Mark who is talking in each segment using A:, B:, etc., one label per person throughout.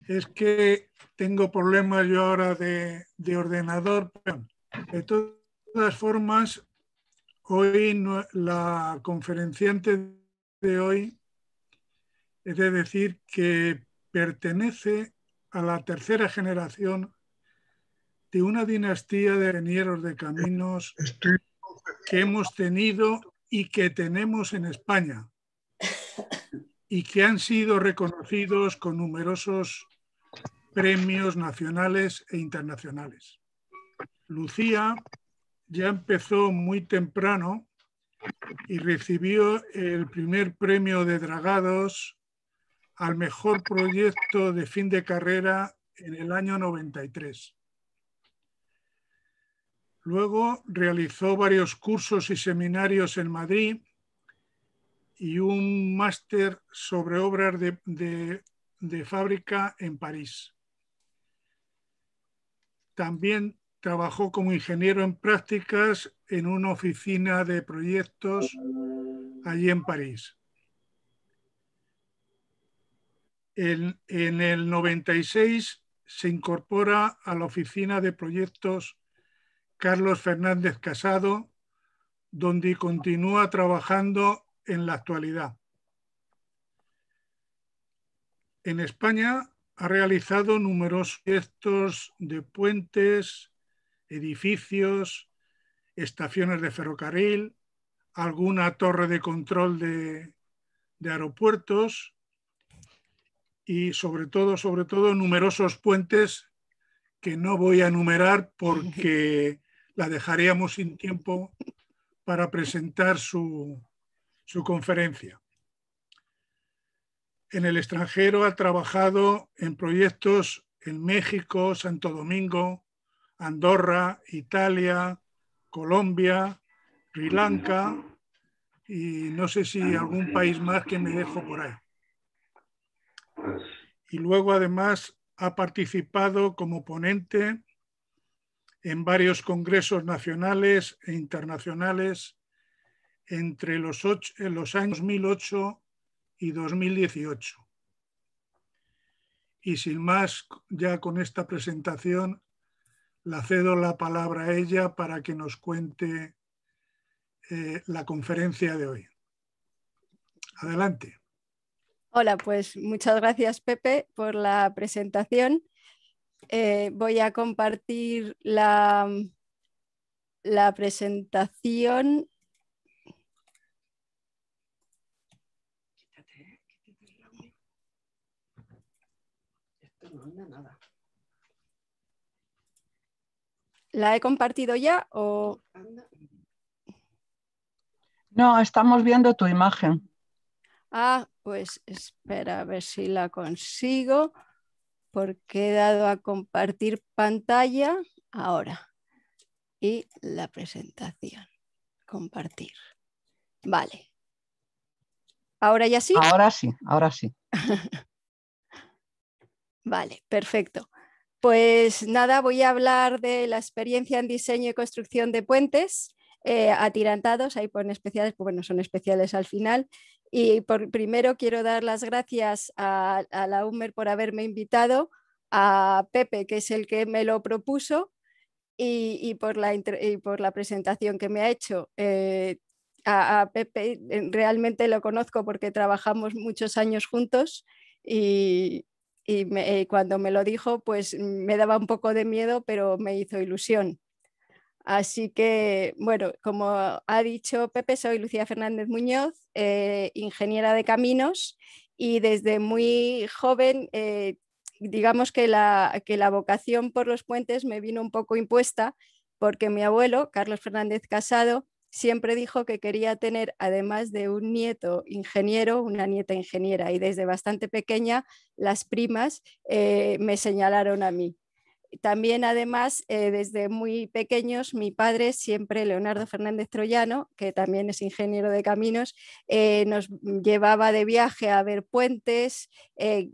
A: Es que tengo problemas yo ahora de ordenador. De todas formas, hoy la conferenciante de hoy es de decir que pertenece a la tercera generación de una dinastía de ingenieros de caminos que hemos tenido y que tenemos en España y que han sido reconocidos con numerosos premios nacionales e internacionales. Lucía ya empezó muy temprano y recibió el primer premio de Dragados al mejor proyecto de fin de carrera en el año 93. Luego realizó varios cursos y seminarios en Madrid y un máster sobre obras de fábrica en París. También trabajó como ingeniero en prácticas en una oficina de proyectos allí en París. En el 96 se incorpora a la oficina de proyectos Carlos Fernández Casado, donde continúa trabajando en la actualidad. En España ha realizado numerosos proyectos de puentes, edificios, estaciones de ferrocarril, alguna torre de control de aeropuertos y sobre todo numerosos puentes que no voy a enumerar porque la dejaríamos sin tiempo para presentar su conferencia. En el extranjero ha trabajado en proyectos en México, Santo Domingo, Andorra, Italia, Colombia, Sri Lanka y no sé si algún país más que me dejo por ahí. Y luego además ha participado como ponente en varios congresos nacionales e internacionales entre los años 2008 y 2018. Y sin más, ya con esta presentación, la cedo la palabra a ella para que nos cuente la conferencia de hoy. Adelante.
B: Hola, pues muchas gracias, Pepe, por la presentación. Voy a compartir la presentación. ¿La he compartido ya o...?
C: No, estamos viendo tu imagen.
B: Ah, pues espera a ver si la consigo, porque he dado a compartir pantalla ahora. Y la presentación. Compartir. Vale. ¿Ahora ya sí?
C: Ahora sí, ahora sí.
B: Vale, perfecto. Pues nada, voy a hablar de la experiencia en diseño y construcción de puentes atirantados, ahí ponen especiales, pues bueno, son especiales al final. Y primero quiero dar las gracias a la UMER por haberme invitado, a Pepe, que es el que me lo propuso, y por la presentación que me ha hecho. A Pepe realmente lo conozco porque trabajamos muchos años juntos y cuando me lo dijo, pues me daba un poco de miedo, pero me hizo ilusión. Así que, bueno, como ha dicho Pepe, soy Lucía Fernández Muñoz, ingeniera de caminos, y desde muy joven, digamos que la vocación por los puentes me vino un poco impuesta porque mi abuelo, Carlos Fernández Casado, siempre dijo que quería tener, además de un nieto ingeniero, una nieta ingeniera, y desde bastante pequeña las primas me señalaron a mí. También, además, desde muy pequeños, mi padre, siempre Leonardo Fernández Troyano, que también es ingeniero de caminos, nos llevaba de viaje a ver puentes,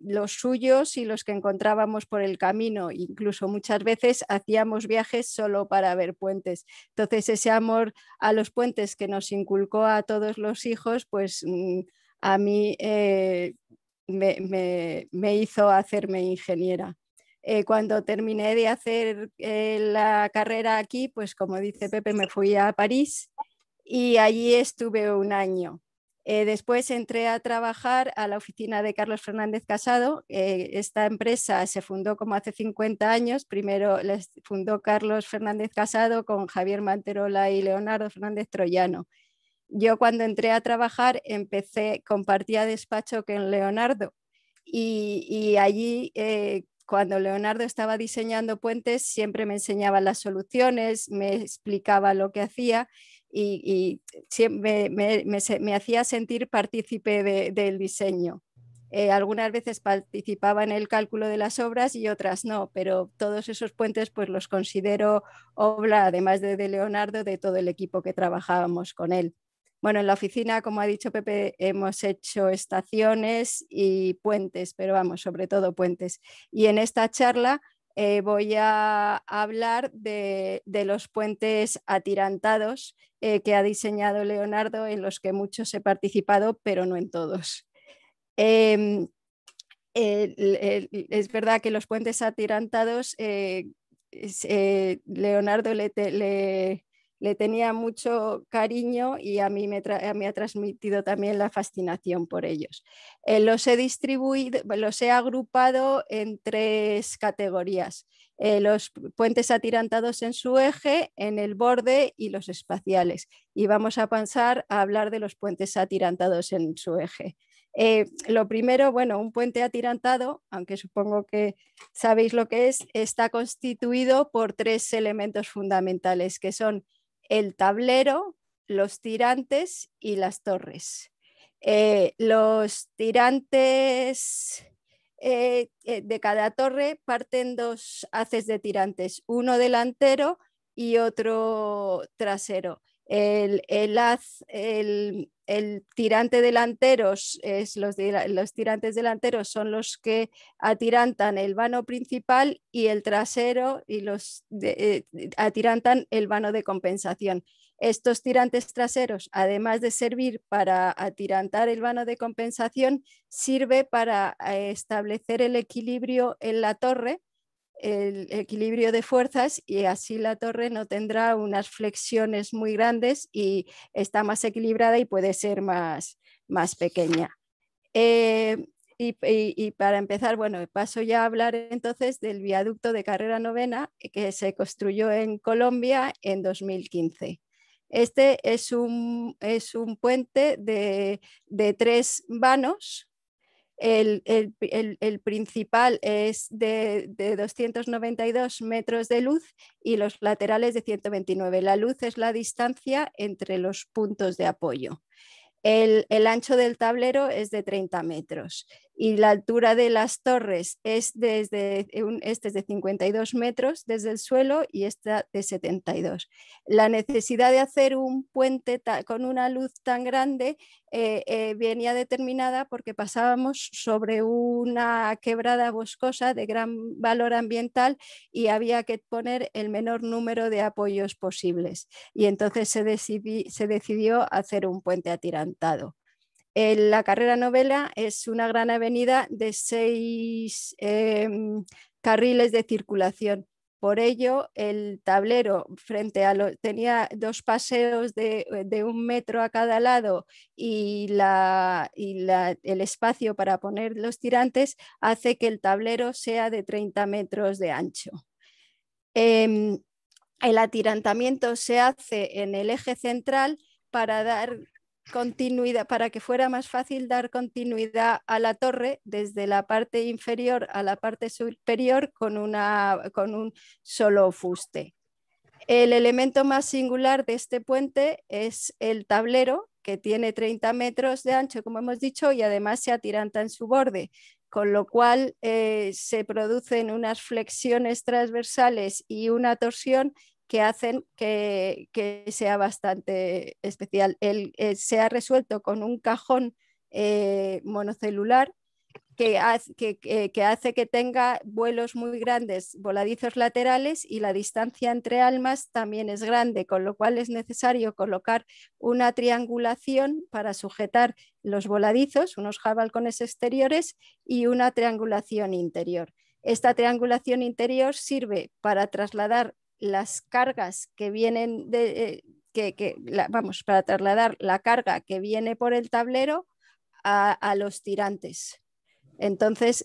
B: los suyos y los que encontrábamos por el camino. Incluso muchas veces hacíamos viajes solo para ver puentes. Entonces, ese amor a los puentes que nos inculcó a todos los hijos, pues a mí me hizo hacerme ingeniera. Cuando terminé de hacer la carrera aquí, pues como dice Pepe, me fui a París y allí estuve un año. Después entré a trabajar a la oficina de Carlos Fernández Casado. Esta empresa se fundó como hace 50 años. Primero les fundó Carlos Fernández Casado con Javier Manterola y Leonardo Fernández Troyano. Yo cuando entré a trabajar compartía despacho con Leonardo y allí cuando Leonardo estaba diseñando puentes siempre me enseñaba las soluciones, me explicaba lo que hacía y siempre me hacía sentir partícipe del diseño. Algunas veces participaba en el cálculo de las obras y otras no, pero todos esos puentes pues los considero obra, además de Leonardo, de todo el equipo que trabajábamos con él. Bueno, en la oficina, como ha dicho Pepe, hemos hecho estaciones y puentes, pero vamos, sobre todo puentes. Y en esta charla voy a hablar de los puentes atirantados que ha diseñado Leonardo, en los que muchos he participado, pero no en todos. Es verdad que los puentes atirantados, Leonardo le tenía mucho cariño y a mí me ha transmitido también la fascinación por ellos. Los he agrupado en 3 categorías. Los puentes atirantados en su eje, en el borde y los espaciales. Y vamos a pasar a hablar de los puentes atirantados en su eje. Lo primero, bueno, un puente atirantado, aunque supongo que sabéis lo que es, está constituido por 3 elementos fundamentales, que son el tablero, los tirantes y las torres. Los tirantes de cada torre parten 2 haces de tirantes, uno delantero y otro trasero. El tirante delanteros, los tirantes delanteros son los que atirantan el vano principal y el trasero y atirantan el vano de compensación. Estos tirantes traseros, además de servir para atirantar el vano de compensación, sirve para establecer el equilibrio en la torre, el equilibrio de fuerzas, y así la torre no tendrá unas flexiones muy grandes y está más equilibrada y puede ser más pequeña. Y para empezar, bueno, paso ya a hablar entonces del viaducto de Carrera Novena que se construyó en Colombia en 2015. Este es un puente de 3 vanos. El principal es de 292 metros de luz y los laterales de 129. La luz es la distancia entre los puntos de apoyo. El ancho del tablero es de 30 metros y la altura de las torres es de 52 metros desde el suelo y esta de 72. La necesidad de hacer un puente con una luz tan grande venía determinada porque pasábamos sobre una quebrada boscosa de gran valor ambiental y había que poner el menor número de apoyos posibles. Y entonces se decidió hacer un puente atirantado. La Carrera Novena es una gran avenida de 6 carriles de circulación. Por ello, el tablero tenía 2 paseos de 1 metro a cada lado y el espacio para poner los tirantes hace que el tablero sea de 30 metros de ancho. El atirantamiento se hace en el eje central para dar continuidad, para que fuera más fácil dar continuidad a la torre desde la parte inferior a la parte superior con un solo fuste. El elemento más singular de este puente es el tablero, que tiene 30 metros de ancho, como hemos dicho, y además se atiranta en su borde, con lo cual se producen unas flexiones transversales y una torsión que hacen que sea bastante especial. Se ha resuelto con un cajón monocelular que hace que tenga vuelos muy grandes, voladizos laterales, y la distancia entre almas también es grande, con lo cual es necesario colocar una triangulación para sujetar los voladizos, unos balcones exteriores y una triangulación interior. Esta triangulación interior sirve para trasladar las cargas que vienen para trasladar la carga que viene por el tablero a los tirantes. Entonces,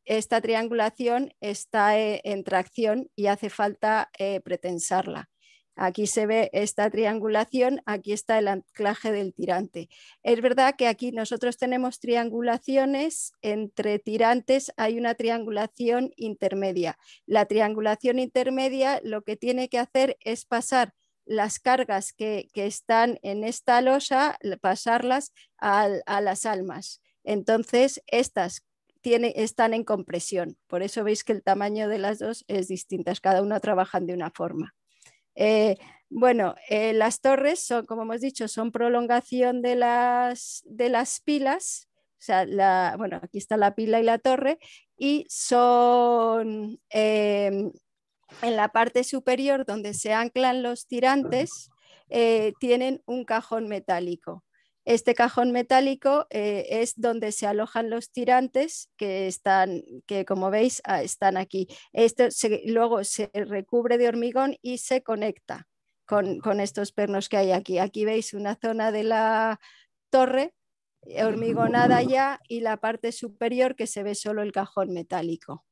B: esta triangulación está en tracción y hace falta pretensarla. Aquí se ve esta triangulación, aquí está el anclaje del tirante. Es verdad que aquí nosotros tenemos triangulaciones entre tirantes, hay una triangulación intermedia. La triangulación intermedia lo que tiene que hacer es pasar las cargas que están en esta losa, pasarlas a las almas. Entonces, estas están en compresión. Por eso veis que el tamaño de las dos es distinto. Cada una trabajan de una forma. Las torres son, como hemos dicho, son prolongación de las pilas. O sea, aquí está la pila y la torre, y son en la parte superior donde se anclan los tirantes, tienen un cajón metálico. Este cajón metálico es donde se alojan los tirantes que como veis están aquí. Esto luego se recubre de hormigón y se conecta con estos pernos que hay aquí. Aquí veis una zona de la torre hormigonada ya, y la parte superior que se ve solo el cajón metálico.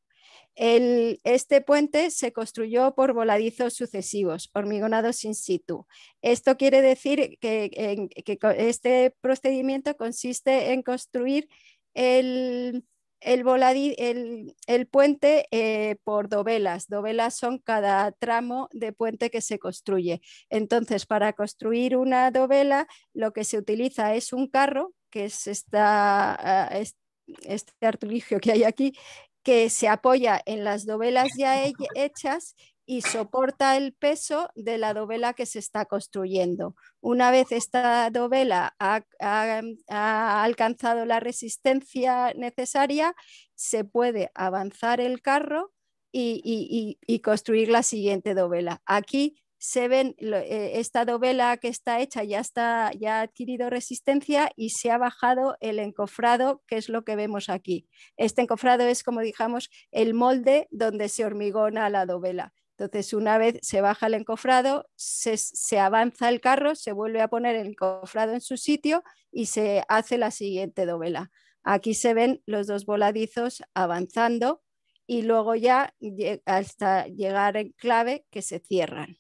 B: Este puente se construyó por voladizos sucesivos, hormigonados in situ. Esto quiere decir que este procedimiento consiste en construir el puente por dovelas. Dovelas son cada tramo de puente que se construye. Entonces, para construir una dovela, lo que se utiliza es un carro, que es este artilugio que hay aquí, que se apoya en las dovelas ya hechas y soporta el peso de la dovela que se está construyendo. Una vez esta dovela ha alcanzado la resistencia necesaria, se puede avanzar el carro y construir la siguiente dovela. Aquí se ven esta dovela que está hecha, ya ha adquirido resistencia y se ha bajado el encofrado, que es lo que vemos aquí. Este encofrado es, como dijamos, el molde donde se hormigona la dovela. Entonces, una vez se baja el encofrado, se avanza el carro, se vuelve a poner el encofrado en su sitio y se hace la siguiente dovela. Aquí se ven los dos voladizos avanzando y luego ya hasta llegar en clave, que se cierran.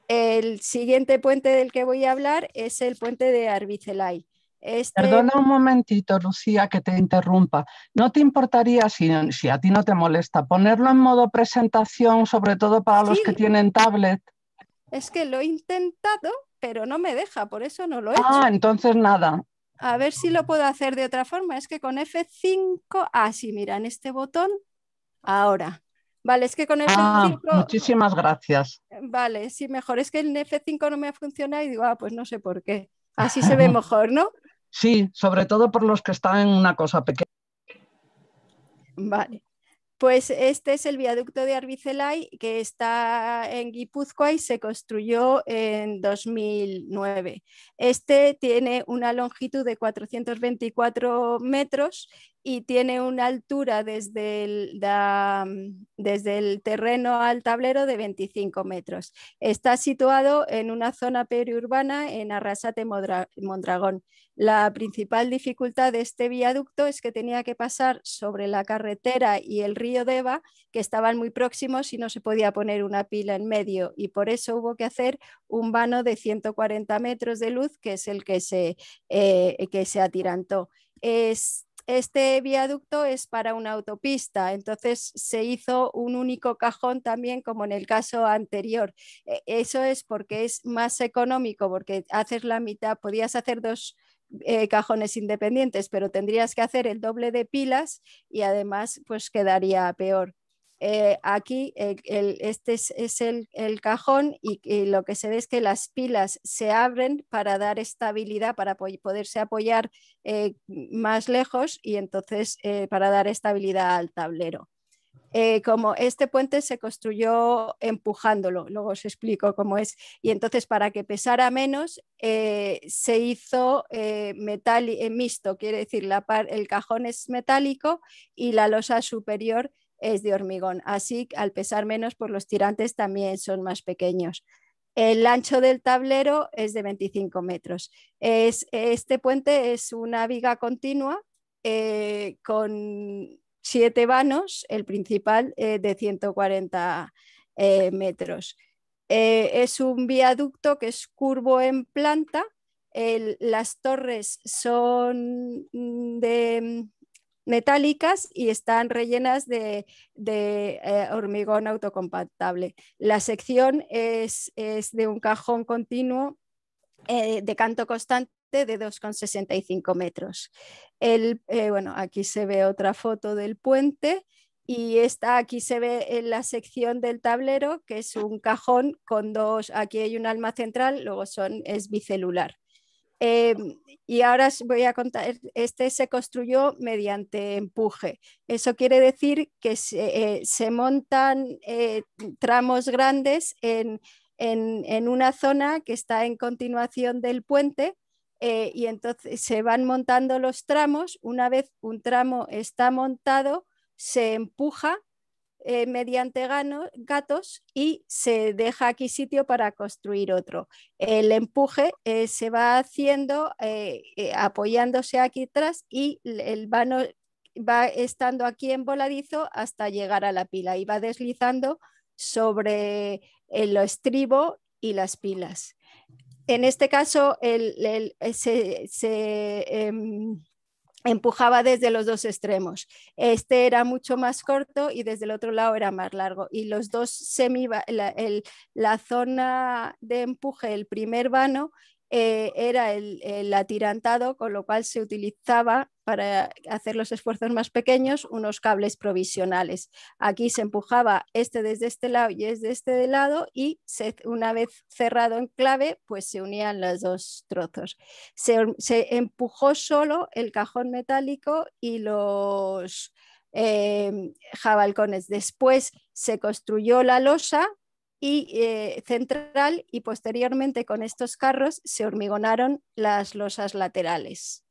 B: El siguiente puente del que voy a hablar es el puente de Arbicelay.
C: Perdona un momentito, Lucía, que te interrumpa. ¿No te importaría, si a ti no te molesta, ponerlo en modo presentación, sobre todo para los que tienen tablet?
B: Es que lo he intentado, pero no me deja, por eso no lo he hecho.
C: Ah, entonces nada.
B: A ver si lo puedo hacer de otra forma. Es que con F5... sí, mira, en este botón, ahora. Vale, es que con F5...
C: muchísimas gracias.
B: Vale, sí, mejor. Es que el F5 no me ha funcionado y digo, pues no sé por qué. Así se ve mejor, ¿no?
C: Sí, sobre todo por los que están en una cosa pequeña.
B: Vale. Pues este es el viaducto de Arbicelay, que está en Guipúzcoa y se construyó en 2009. Este tiene una longitud de 424 metros y tiene una altura desde el terreno al tablero de 25 metros. Está situado en una zona periurbana en Arrasate-Mondragón. La principal dificultad de este viaducto es que tenía que pasar sobre la carretera y el río Deva, que estaban muy próximos y no se podía poner una pila en medio, y por eso hubo que hacer un vano de 140 metros de luz, que es el que se atirantó. Este viaducto es para una autopista, entonces se hizo un único cajón también, como en el caso anterior. Eso es porque es más económico, porque haces la mitad, podías hacer dos cajones independientes, pero tendrías que hacer el doble de pilas y además pues quedaría peor. aquí este es el cajón y lo que se ve es que las pilas se abren para dar estabilidad, para poderse apoyar más lejos y entonces para dar estabilidad al tablero. Como este puente se construyó empujándolo, luego os explico cómo es, y entonces para que pesara menos se hizo mixto, quiere decir el cajón es metálico y la losa superior es de hormigón, así al pesar menos pues los tirantes también son más pequeños. El ancho del tablero es de 25 metros. Este puente es una viga continua con 7 vanos, el principal de 140 metros. Es un viaducto que es curvo en planta. Las torres son metálicas y están rellenas de hormigón autocompactable. La sección es de un cajón continuo de canto constante de 2,65 metros. Bueno, aquí se ve otra foto del puente y aquí se ve en la sección del tablero que es un cajón con aquí hay un alma central, luego es bicelular. Y ahora os voy a contar, este se construyó mediante empuje. Eso quiere decir que se montan tramos grandes en una zona que está en continuación del puente y entonces se van montando los tramos. Una vez un tramo está montado, se empuja mediante gatos y se deja aquí sitio para construir otro. El empuje se va haciendo apoyándose aquí atrás y el vano va estando aquí en voladizo hasta llegar a la pila y va deslizando sobre el estribo y las pilas. En este caso se empujaba desde los dos extremos. Este era mucho más corto y desde el otro lado era más largo. Y los dos la zona de empuje, el primer vano, era el atirantado, con lo cual se utilizaba para hacer los esfuerzos más pequeños unos cables provisionales. Aquí se empujaba desde este lado y desde este lado y una vez cerrado en clave, pues se unían los dos trozos. Se empujó solo el cajón metálico y los jabalcones. Después se construyó la losa central y posteriormente con estos carros se hormigonaron las losas laterales.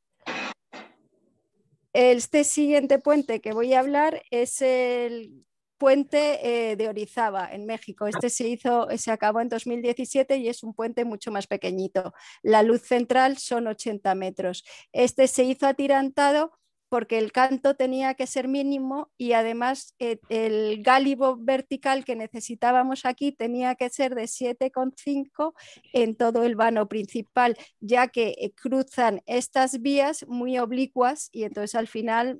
B: Este siguiente puente que voy a hablar es el puente de Orizaba en México. Este se acabó en 2017 y es un puente mucho más pequeñito. La luz central son 80 metros. Este se hizo atirantado porque el canto tenía que ser mínimo y además el gálibo vertical que necesitábamos aquí tenía que ser de 7,5 en todo el vano principal, ya que cruzan estas vías muy oblicuas y entonces al final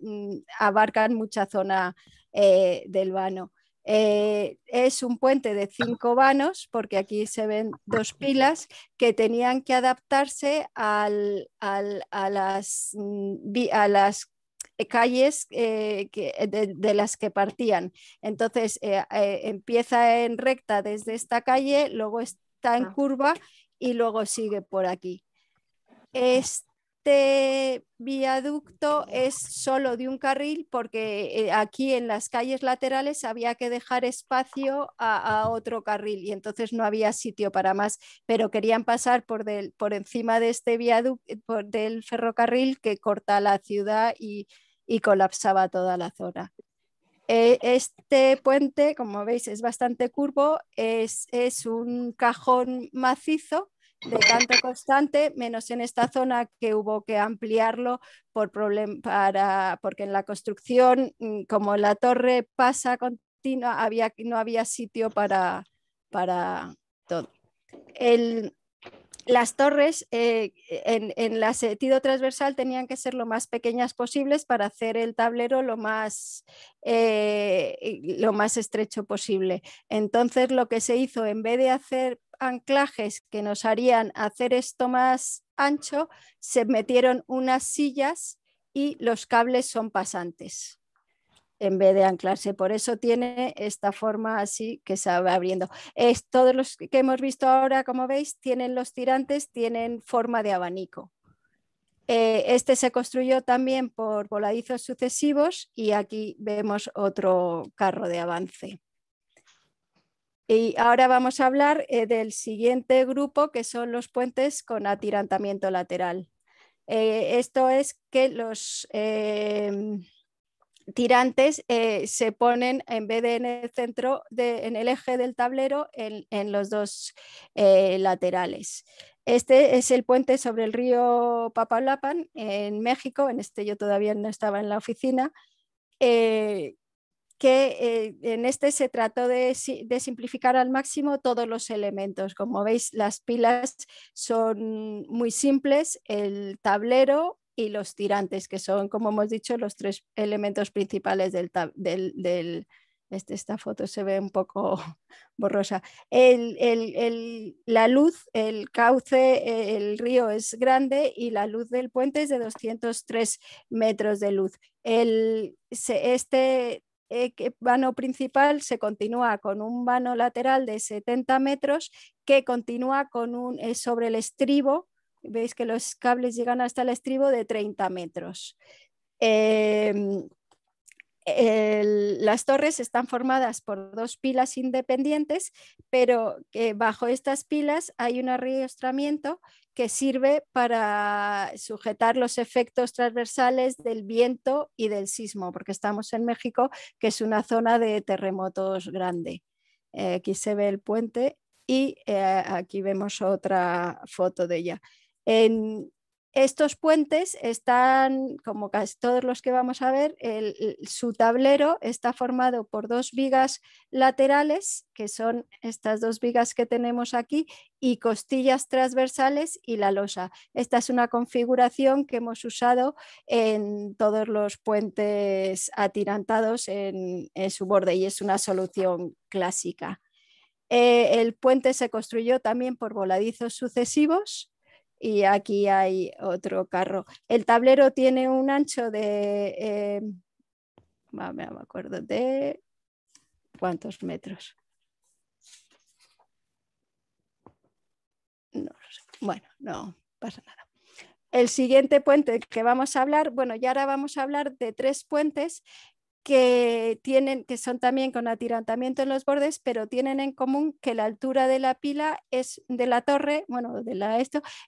B: abarcan mucha zona del vano. Es un puente de 5 vanos, porque aquí se ven 2 pilas que tenían que adaptarse a las calles de las que partían. Entonces empieza en recta desde esta calle, luego está en curva y luego sigue por aquí. Este viaducto es solo de un carril porque aquí en las calles laterales había que dejar espacio a otro carril y entonces no había sitio para más, pero querían pasar por encima de este viaducto del ferrocarril que corta la ciudad y colapsaba toda la zona. Este puente, como veis, es bastante curvo, es un cajón macizo de canto constante, menos en esta zona que hubo que ampliarlo porque en la construcción, como la torre pasa continua, no había sitio para todo. Las torres en el sentido transversal tenían que ser lo más pequeñas posibles para hacer el tablero lo más estrecho posible. Entonces lo que se hizo, en vez de hacer anclajes que nos harían hacer esto más ancho, se metieron unas sillas y los cables son pasantes. en vez de anclarse. Por eso tiene esta forma así que se va abriendo. Todos los que hemos visto ahora, como veis, tienen los tirantes, tienen forma de abanico. Este se construyó también por voladizos sucesivos y aquí vemos otro carro de avance. Y ahora vamos a hablar del siguiente grupo, que son los puentes con atirantamiento lateral. Esto es que los tirantes se ponen, en vez de en el centro, en el eje del tablero, en los dos laterales. Este es el puente sobre el río Papaloapan en México. En este yo todavía no estaba en la oficina. Que en este se trató de simplificar al máximo todos los elementos. Como veis, las pilas son muy simples, el tablero y los tirantes, que son, como hemos dicho, los tres elementos principales esta foto se ve un poco borrosa. La luz, el cauce, el río es grande y la luz del puente es de 203 metros de luz. Este vano principal se continúa con un vano lateral de 70 metros que continúa con sobre el estribo. Veis que los cables llegan hasta el estribo de 30 metros. Las torres están formadas por dos pilas independientes, pero bajo estas pilas hay un arriestramiento que sirve para sujetar los efectos transversales del viento y del sismo, porque estamos en México, que es una zona de terremotos grande. Aquí se ve el puente y aquí vemos otra foto de ella. Estos puentes están, como casi todos los que vamos a ver, su tablero está formado por dos vigas laterales, que son estas dos vigas que tenemos aquí, y costillas transversales y la losa. Esta es una configuración que hemos usado en todos los puentes atirantados en su borde y es una solución clásica. El puente se construyó también por voladizos sucesivos. Y aquí hay otro carro. El tablero tiene un ancho de, no me acuerdo de cuántos metros. No lo sé. Bueno, no pasa nada. El siguiente puente que vamos a hablar, bueno, y ahora vamos a hablar de tres puentes que son también con atirantamiento en los bordes, pero tienen en común que la altura de la pila de la torre, bueno,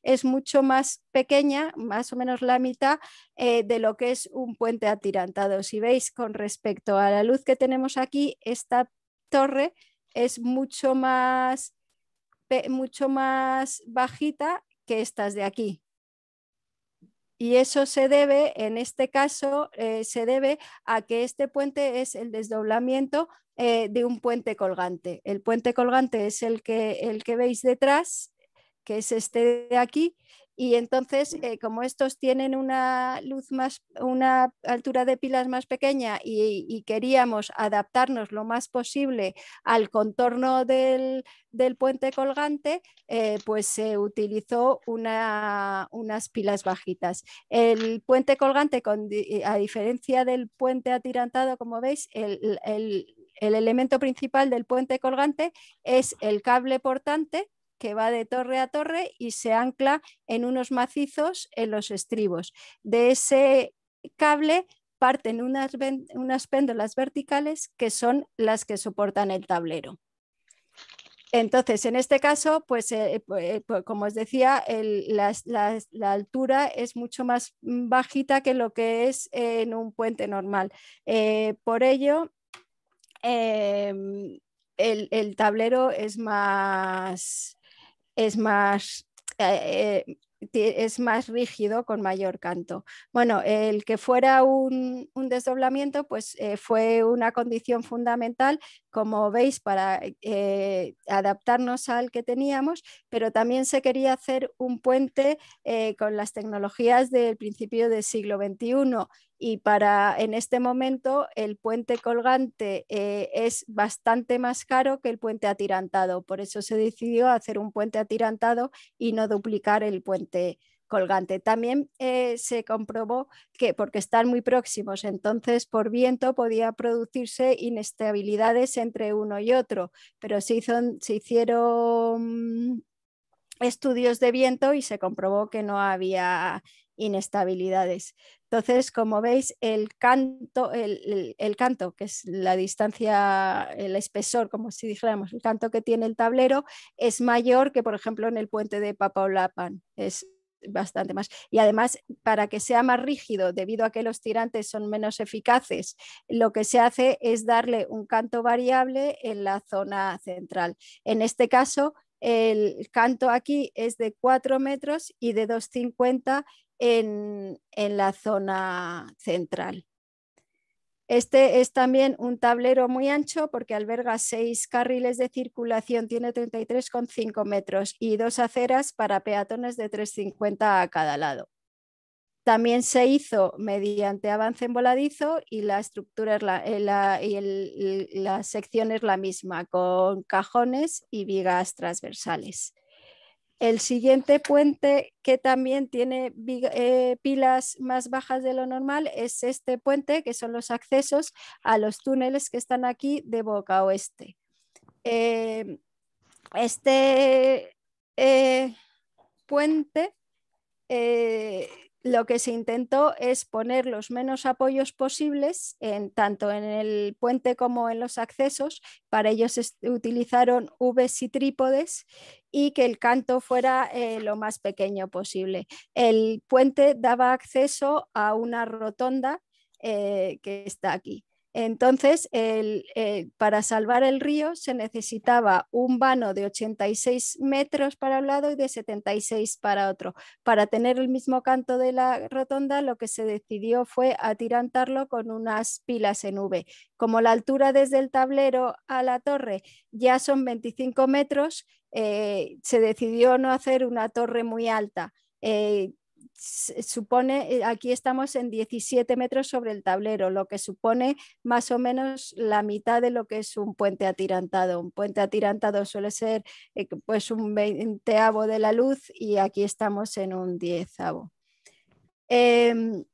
B: es mucho más pequeña, más o menos la mitad de lo que es un puente atirantado. Si veis, con respecto a la luz que tenemos aquí, esta torre es mucho más bajita que estas de aquí. Y eso se debe, en este caso, se debe a que este puente es el desdoblamiento de un puente colgante. El puente colgante es el que veis detrás, que es este de aquí, y entonces como estos tienen una altura de pilas más pequeña y queríamos adaptarnos lo más posible al contorno del puente colgante, pues se utilizó unas pilas bajitas. El puente colgante, a diferencia del puente atirantado, como veis, el elemento principal del puente colgante es el cable portante que va de torre a torre y se ancla en unos macizos en los estribos. De ese cable parten unas péndulas verticales que son las que soportan el tablero. Entonces, en este caso, pues como os decía, la altura es mucho más bajita que lo que es en un puente normal. Por ello, el tablero es más rígido, con mayor canto. Bueno, el que fuera un desdoblamiento, pues fue una condición fundamental, como veis, para adaptarnos al que teníamos, pero también se quería hacer un puente con las tecnologías del principio del siglo XXI. Y en este momento el puente colgante es bastante más caro que el puente atirantado. Por eso se decidió hacer un puente atirantado y no duplicar el puente colgante. También se comprobó que, porque están muy próximos, entonces por viento podía producirse inestabilidades entre uno y otro, pero se hicieron estudios de viento y se comprobó que no había inestabilidades. Entonces, como veis, el canto, que es la distancia, el espesor, como si dijéramos, el canto que tiene el tablero, es mayor que, por ejemplo, en el puente de Papauapan. Es bastante más. Y además, para que sea más rígido, debido a que los tirantes son menos eficaces, lo que se hace es darle un canto variable en la zona central. En este caso, el canto aquí es de 4 metros y de 2,50 en la zona central. Este es también un tablero muy ancho porque alberga 6 carriles de circulación, tiene 33,5 metros y 2 aceras para peatones de 3,50 a cada lado. También se hizo mediante avance en voladizo y la estructura la sección es la misma, con cajones y vigas transversales. El siguiente puente, que también tiene pilas más bajas de lo normal, es este puente, que son los accesos a los túneles que están aquí de boca oeste. Este puente, lo que se intentó es poner los menos apoyos posibles tanto en el puente como en los accesos. Para ello se utilizaron Vs y trípodes y que el canto fuera lo más pequeño posible. El puente daba acceso a una rotonda que está aquí. Entonces, para salvar el río se necesitaba un vano de 86 metros para un lado y de 76 para otro. Para tener el mismo canto de la rotonda, lo que se decidió fue atirantarlo con unas pilas en V. Como la altura desde el tablero a la torre ya son 25 metros, se decidió no hacer una torre muy alta. Supone, aquí estamos en 17 metros sobre el tablero, lo que supone más o menos la mitad de lo que es un puente atirantado. Un puente atirantado suele ser pues un 20avo de la luz y aquí estamos en un 10avo. El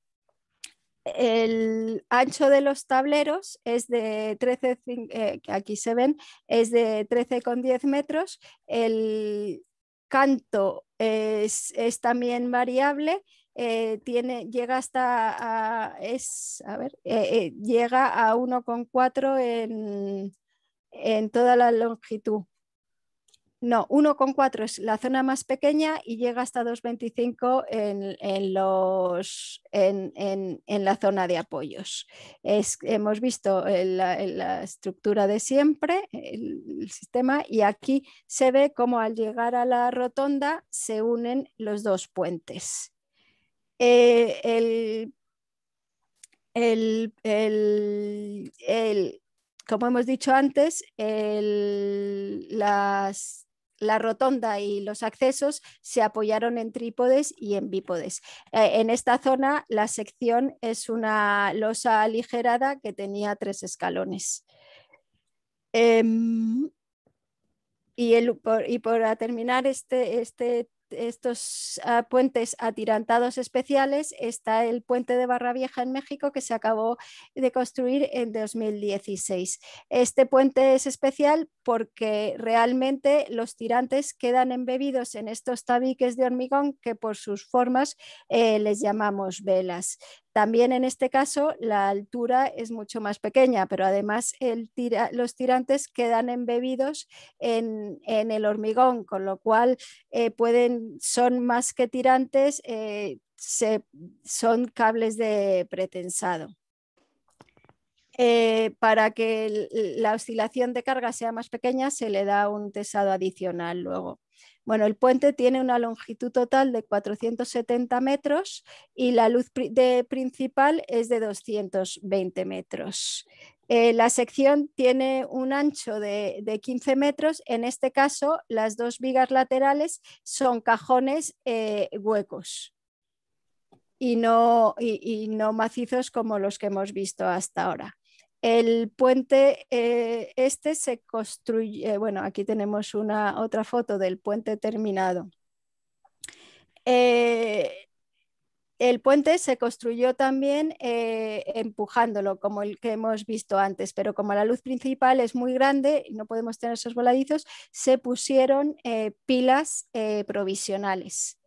B: ancho de los tableros es de 13, que aquí se ven, es de 13,10 metros. El canto es también variable, llega hasta llega a 1,4 en toda la longitud. No, 1,4 es la zona más pequeña y llega hasta 2,25 en la zona de apoyos. Hemos visto la estructura de siempre, el sistema, y aquí se ve cómo al llegar a la rotonda se unen los dos puentes. Como hemos dicho antes, la rotonda y los accesos se apoyaron en trípodes y en bípodes. En esta zona la sección es una losa aligerada que tenía 3 escalones. Y para terminar estos puentes atirantados especiales, está el puente de Barra Vieja en México, que se acabó de construir en 2016. Este puente es especial porque realmente los tirantes quedan embebidos en estos tabiques de hormigón que por sus formas les llamamos velas. También en este caso la altura es mucho más pequeña, pero además los tirantes quedan embebidos en el hormigón, con lo cual son más que tirantes, son cables de pretensado. Para que la oscilación de carga sea más pequeña, se le da un tesado adicional luego. Bueno, el puente tiene una longitud total de 470 metros y la luz principal es de 220 metros. La sección tiene un ancho de 15 metros. En este caso, las 2 vigas laterales son cajones huecos y no macizos como los que hemos visto hasta ahora. El puente se construye, bueno, aquí tenemos otra foto del puente terminado. El puente se construyó también empujándolo, como el que hemos visto antes, pero como la luz principal es muy grande y no podemos tener esos voladizos, se pusieron pilas provisionales.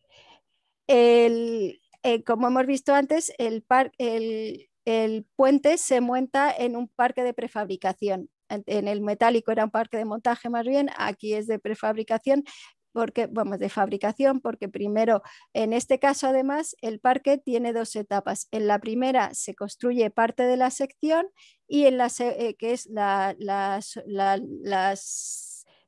B: Como hemos visto antes, el puente se monta en un parque de prefabricación. En el metálico era un parque de montaje más bien, aquí es de prefabricación, porque, vamos, de fabricación, porque primero, en este caso además, el parque tiene dos etapas. En la primera se construye parte de la sección y en que es las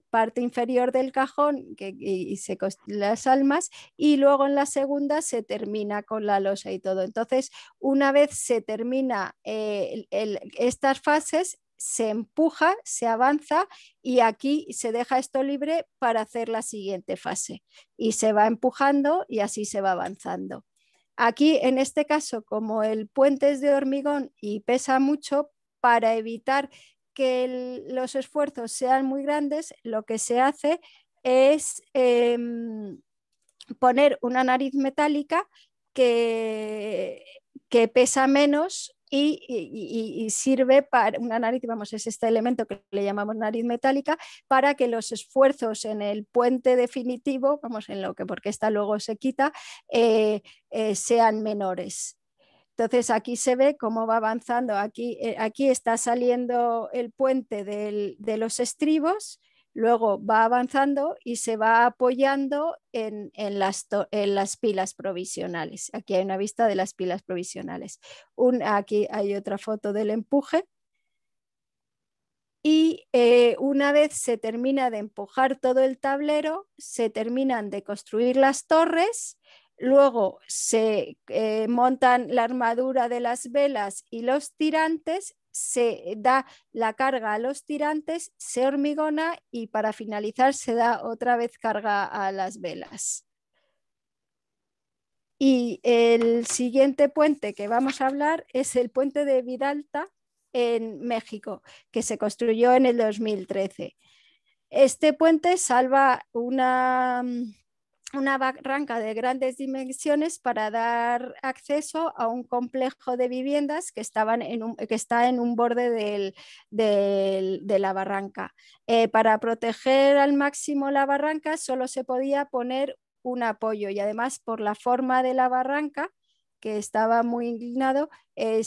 B: parte inferior del cajón y las almas, y luego en la segunda se termina con la losa y todo. Entonces, una vez se termina estas fases, se empuja, se avanza y aquí se deja esto libre para hacer la siguiente fase y se va empujando y así se va avanzando. Aquí, en este caso, como el puente es de hormigón y pesa mucho, para evitar que los esfuerzos sean muy grandes, lo que se hace es poner una nariz metálica que pesa menos y sirve para una nariz, vamos, es este elemento que le llamamos nariz metálica, para que los esfuerzos en el puente definitivo, vamos, en lo que porque esta luego se quita, sean menores. Entonces aquí se ve cómo va avanzando. Aquí está saliendo el puente de los estribos, luego va avanzando y se va apoyando en las pilas provisionales. Aquí hay una vista de las pilas provisionales. Aquí hay otra foto del empuje. Y una vez se termina de empujar todo el tablero, se terminan de construir las torres. Luego se montan la armadura de las velas y los tirantes, se da la carga a los tirantes, se hormigona y para finalizar se da otra vez carga a las velas. Y el siguiente puente que vamos a hablar es el puente de Vidalta en México, que se construyó en el 2013. Este puente salva una barranca de grandes dimensiones para dar acceso a un complejo de viviendas que está en un borde de la barranca. Para proteger al máximo la barranca solo se podía poner un apoyo y además por la forma de la barranca, que estaba muy inclinado, el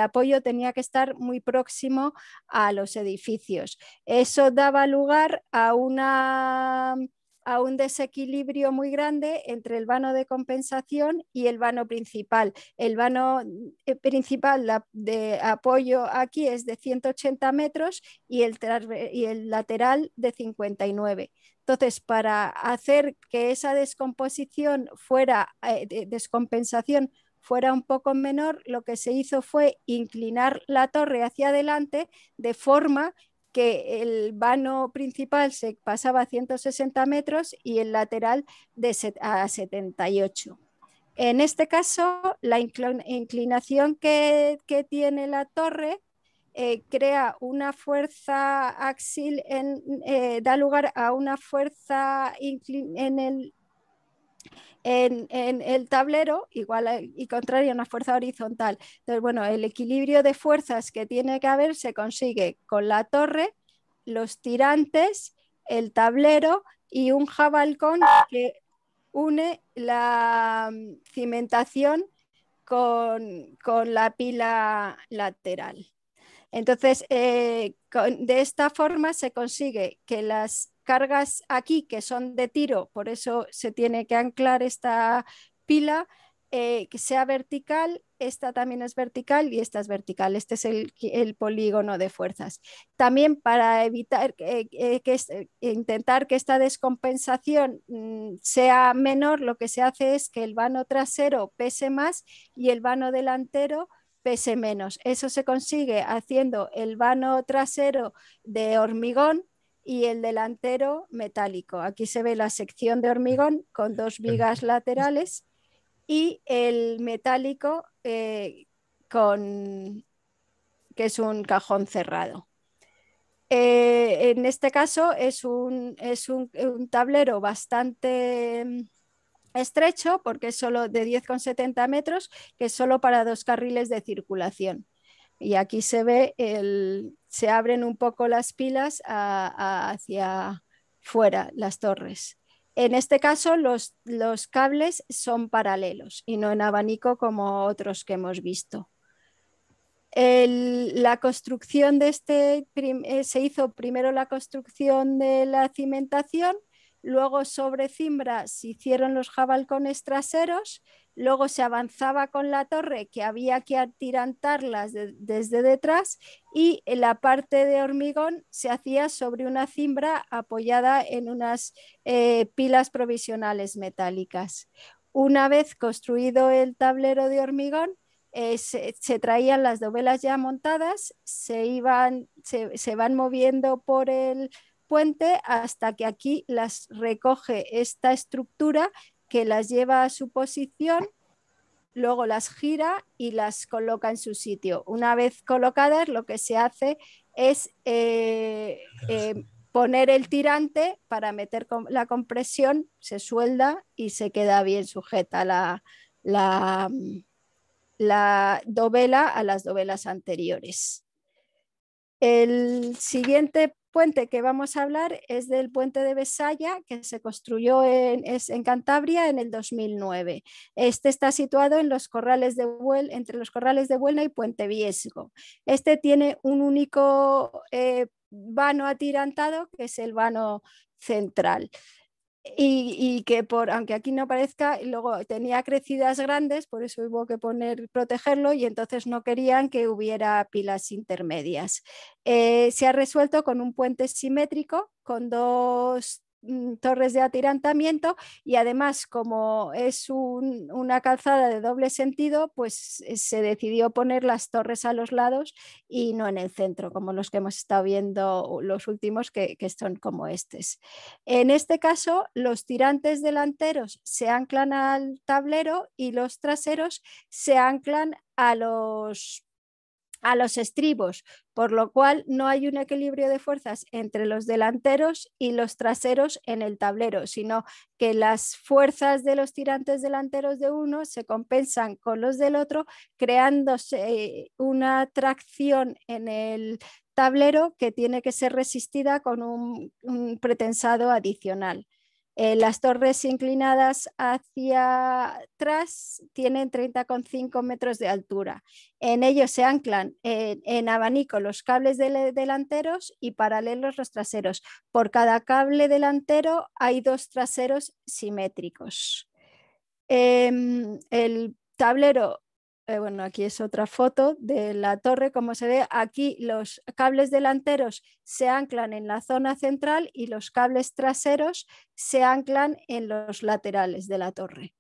B: apoyo tenía que estar muy próximo a los edificios. Eso daba lugar a un desequilibrio muy grande entre el vano de compensación y el vano principal. El vano principal de apoyo aquí es de 180 metros y el lateral de 59. Entonces, para hacer que esa descompensación fuera un poco menor, lo que se hizo fue inclinar la torre hacia adelante de forma que el vano principal se pasaba a 160 metros y el lateral a 78. En este caso, la inclinación que tiene la torre crea una fuerza axial, da lugar a una fuerza en el tablero igual y contraria a una fuerza horizontal. Entonces, bueno, el equilibrio de fuerzas que tiene que haber se consigue con la torre, los tirantes, el tablero y un jabalcón que une la cimentación con la pila lateral. Entonces, de esta forma se consigue que las cargas aquí, que son de tiro, por eso se tiene que anclar esta pila, que sea vertical, esta también es vertical y esta es vertical. Este es el polígono de fuerzas. También para evitar intentar que esta descompensación sea menor, lo que se hace es que el vano trasero pese más y el vano delantero pese menos. Eso se consigue haciendo el vano trasero de hormigón y el delantero metálico. Aquí se ve la sección de hormigón con dos vigas laterales y el metálico que es un cajón cerrado. En este caso es un tablero bastante estrecho porque es solo de 10,70 metros, que es solo para 2 carriles de circulación. Y aquí se ve, se abren un poco las pilas hacia fuera, las torres. En este caso los cables son paralelos y no en abanico como otros que hemos visto. La construcción de se hizo primero la construcción de la cimentación, luego sobre cimbra se hicieron los jabalcones traseros, luego se avanzaba con la torre que había que atirantarlas desde detrás y la parte de hormigón se hacía sobre una cimbra apoyada en unas pilas provisionales metálicas. Una vez construido el tablero de hormigón, se traían las dovelas ya montadas, se van moviendo por el puente hasta que aquí las recoge esta estructura que las lleva a su posición, luego las gira y las coloca en su sitio. Una vez colocadas, lo que se hace es poner el tirante para meter la compresión, se suelda y se queda bien sujeta la dovela a las dovelas anteriores. El siguiente puente que vamos a hablar es del puente de Besaya, que se construyó en Cantabria en el 2009. Este está situado en los corrales entre los corrales de Buelna y Puente Viesgo. Este tiene un único vano atirantado, que es el vano central. Y que aunque aquí no parezca, luego tenía crecidas grandes, por eso hubo que protegerlo y entonces no querían que hubiera pilas intermedias. Se ha resuelto con un puente simétrico con 2 torres de atirantamiento y además como es una calzada de doble sentido, pues se decidió poner las torres a los lados y no en el centro, como los que hemos estado viendo los últimos que son como estos. En este caso, los tirantes delanteros se anclan al tablero y los traseros se anclan a los estribos, por lo cual no hay un equilibrio de fuerzas entre los delanteros y los traseros en el tablero, sino que las fuerzas de los tirantes delanteros de uno se compensan con los del otro, creándose una tracción en el tablero que tiene que ser resistida con un pretensado adicional. Las torres inclinadas hacia atrás tienen 30,5 metros de altura. En ellos se anclan en abanico los cables delanteros y paralelos los traseros. Por cada cable delantero hay 2 traseros simétricos. El tablero, bueno, aquí es otra foto de la torre, como se ve aquí los cables delanteros se anclan en la zona central y los cables traseros se anclan en los laterales de la torre.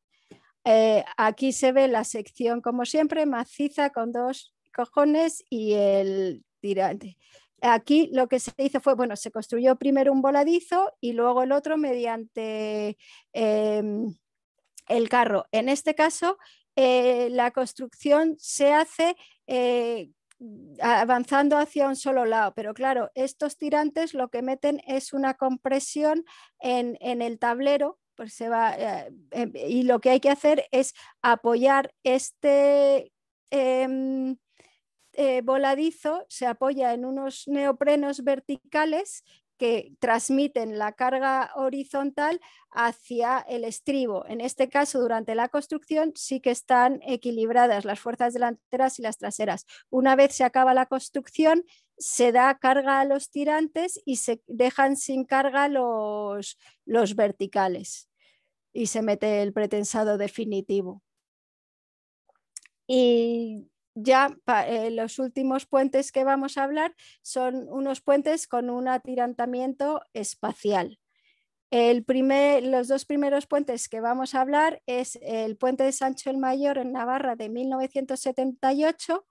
B: Aquí se ve la sección, como siempre, maciza con 2 cojones y el tirante. Aquí lo que se hizo fue, bueno, se construyó primero un voladizo y luego el otro mediante el carro. En este caso, la construcción se hace avanzando hacia un solo lado, pero claro, estos tirantes lo que meten es una compresión en el tablero, pues se va, y lo que hay que hacer es apoyar este voladizo, se apoya en unos neoprenos verticales que transmiten la carga horizontal hacia el estribo. En este caso, durante la construcción sí que están equilibradas las fuerzas delanteras y las traseras. Una vez se acaba la construcción, se da carga a los tirantes y se dejan sin carga los verticales y se mete el pretensado definitivo. Y ya los últimos puentes que vamos a hablar son unos puentes con un atirantamiento espacial. Los 2 primeros puentes que vamos a hablar es el puente de Sancho el Mayor en Navarra de 1978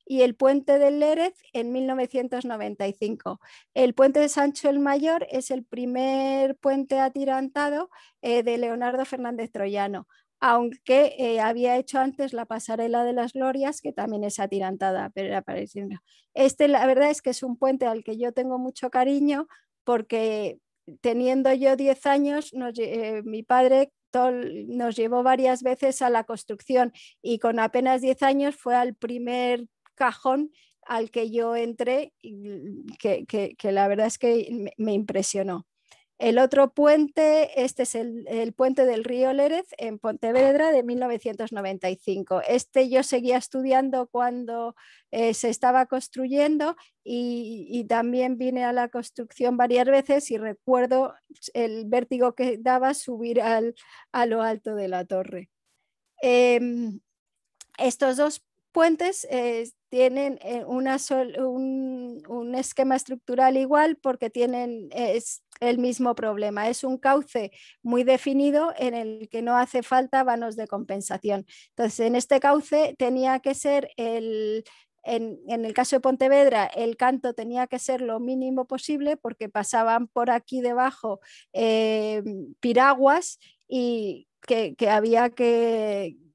B: y el puente del Lérez en 1995. El puente de Sancho el Mayor es el primer puente atirantado de Leonardo Fernández Troyano. aunque había hecho antes la pasarela de las Glorias, que también es atirantada, pero era parecido. La verdad es que es un puente al que yo tengo mucho cariño, porque teniendo yo 10 años, mi padre nos llevó varias veces a la construcción, y con apenas 10 años fue al primer cajón al que yo entré, que la verdad es que me impresionó. El otro puente, este es el puente del río Lérez en Pontevedra de 1995. Yo seguía estudiando cuando se estaba construyendo, y también vine a la construcción varias veces, y recuerdo el vértigo que daba subir a lo alto de la torre. Estos dos puentes tienen un esquema estructural igual, porque tienen el mismo problema. Es un cauce muy definido en el que no hace falta vanos de compensación. Entonces, en este cauce tenía que ser en el caso de Pontevedra, el canto tenía que ser lo mínimo posible, porque pasaban por aquí debajo piraguas, y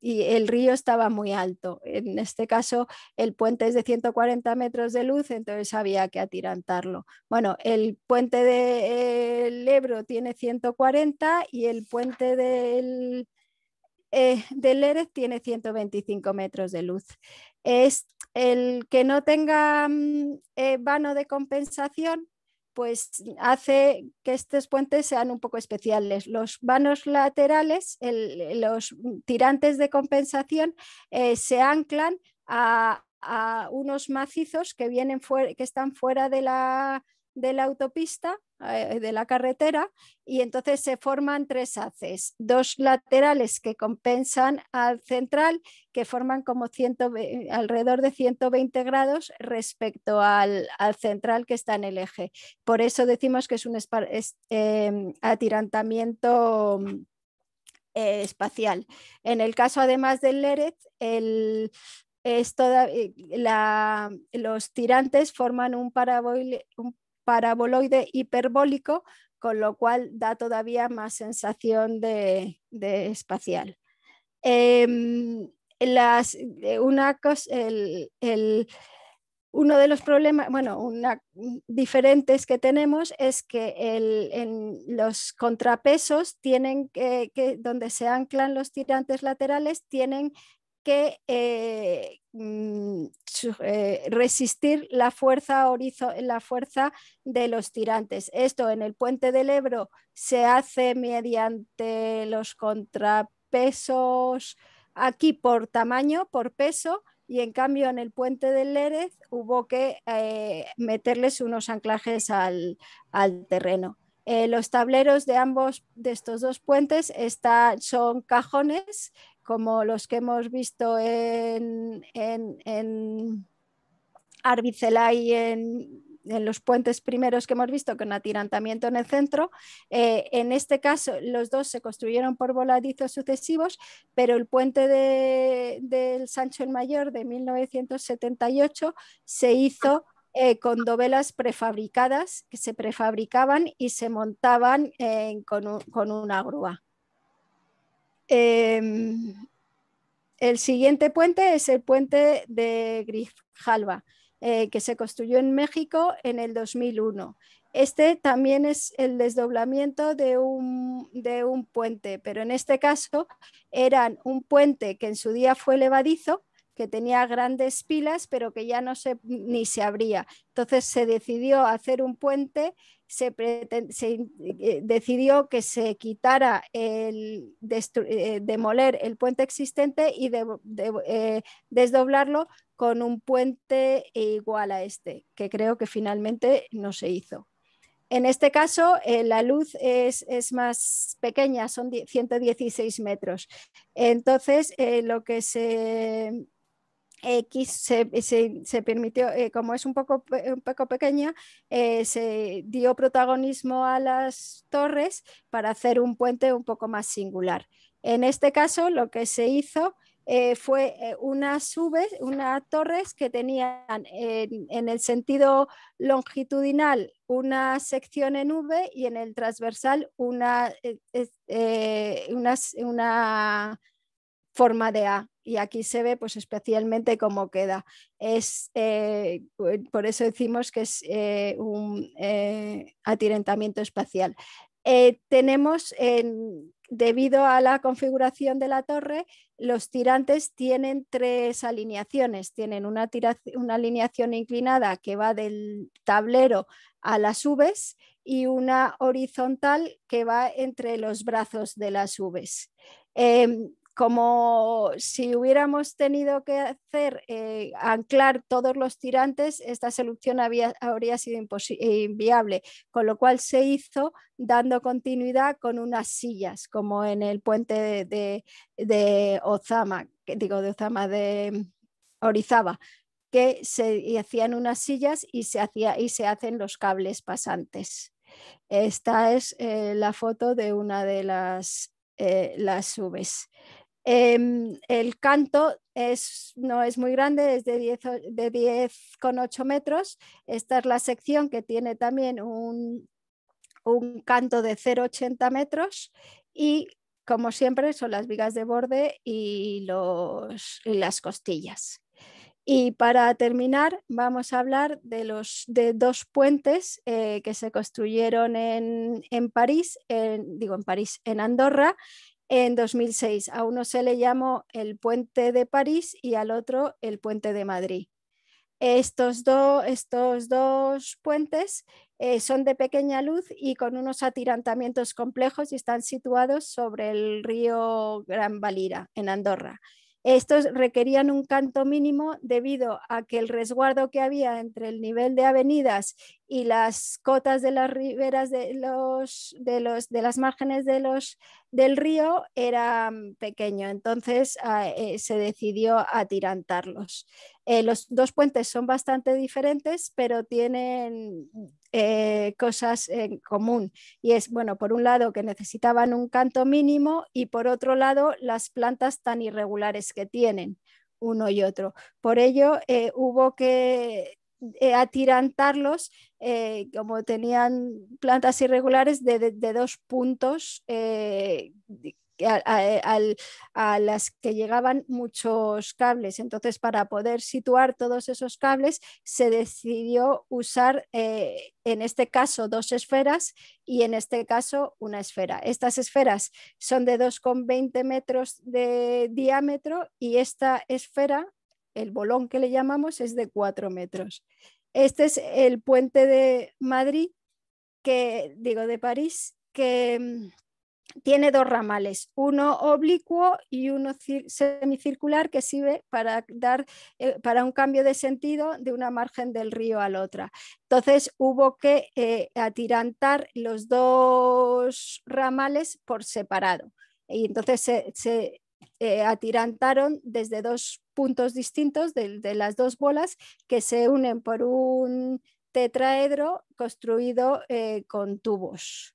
B: y el río estaba muy alto. En este caso, el puente es de 140 metros de luz, entonces había que atirantarlo. Bueno, el puente del Ebro tiene 140, y el puente del Lérez tiene 125 metros de luz. Es el que no tenga vano de compensación, pues hace que estos puentes sean un poco especiales. Los vanos laterales, los tirantes de compensación, se anclan a unos macizos que están fuera de la autopista, de la carretera, y entonces se forman tres haces, dos laterales que compensan al central, que forman como alrededor de 120 grados respecto al central que está en el eje. Por eso decimos que es un atirantamiento espacial. En el caso además del Lérez, los tirantes forman un paraboloide hiperbólico, con lo cual da todavía más sensación de espacial. Uno de los problemas, diferentes que tenemos, es que en los contrapesos donde se anclan los tirantes laterales, tienen que resistir la fuerza de los tirantes. Esto en el puente del Ebro se hace mediante los contrapesos aquí por tamaño, por peso, y en cambio en el puente del Lérez hubo que meterles unos anclajes al terreno. Los tableros de estos dos puentes son cajones, como los que hemos visto en Arbicelay, en los puentes primeros que hemos visto, con atirantamiento en el centro. En este caso, los dos se construyeron por voladizos sucesivos, pero el puente del Sancho el Mayor de 1978 se hizo con dovelas prefabricadas, que se prefabricaban y se montaban con una grúa. El siguiente puente es el puente de Grijalva, que se construyó en México en el 2001. Este también es el desdoblamiento de un puente, pero en este caso eran un puente que en su día fue levadizo, que tenía grandes pilas, pero que ya ni se abría. Entonces se decidió hacer un puente, se decidió que se quitara demoler el puente existente y desdoblarlo con un puente igual a este, que creo que finalmente no se hizo. En este caso, la luz es más pequeña, son 116 metros. Entonces, lo que se permitió, como es un poco pequeña, se dio protagonismo a las torres para hacer un puente un poco más singular. En este caso, lo que se hizo fue unas torres que tenían en el sentido longitudinal una sección en V, y en el transversal una forma de A. Y aquí se ve pues especialmente cómo queda. Por eso decimos que es un atirantamiento espacial. Tenemos, debido a la configuración de la torre, los tirantes tienen 3 alineaciones. Tienen una alineación inclinada que va del tablero a las Vs y una horizontal que va entre los brazos de las Vs. Como si hubiéramos tenido que hacer anclar todos los tirantes, esta solución habría sido inviable, con lo cual se hizo dando continuidad con unas sillas, como en el puente de Ozama, de Orizaba, que se hacían unas sillas y se hacen los cables pasantes. Esta es la foto de una de las Vs. El canto no es muy grande, es de 10,8 metros. Esta es la sección que tiene también un canto de 0,80 metros y, como siempre, son las vigas de borde y las costillas. Y para terminar, vamos a hablar de 2 puentes que se construyeron en París, en Andorra, en 2006. A uno se le llamó el Puente de París y al otro el Puente de Madrid. Estos dos puentes son de pequeña luz y con unos atirantamientos complejos y están situados sobre el río Gran Valira, en Andorra. Estos requerían un canto mínimo debido a que el resguardo que había entre el nivel de avenidas y las cotas de las riberas de las márgenes del río era pequeño, entonces se decidió atirantarlos. Los 2 puentes son bastante diferentes, pero tienen cosas en común, y es, bueno, por un lado que necesitaban un canto mínimo y por otro lado las plantas tan irregulares que tienen uno y otro. Por ello hubo que atirantarlos, como tenían plantas irregulares, de 2 puntos a las que llegaban muchos cables. Entonces, para poder situar todos esos cables, se decidió usar en este caso 2 esferas y en este caso una esfera. Estas esferas son de 2,20 metros de diámetro y esta esfera, el bolón que le llamamos, es de 4 metros. Este es el puente de Madrid, de París, que tiene 2 ramales, uno oblicuo y uno semicircular, que sirve para para un cambio de sentido de una margen del río a la otra. Entonces hubo que atirantar los 2 ramales por separado y entonces se atirantaron desde 2 puntos distintos de las 2 bolas que se unen por un tetraedro construido con tubos.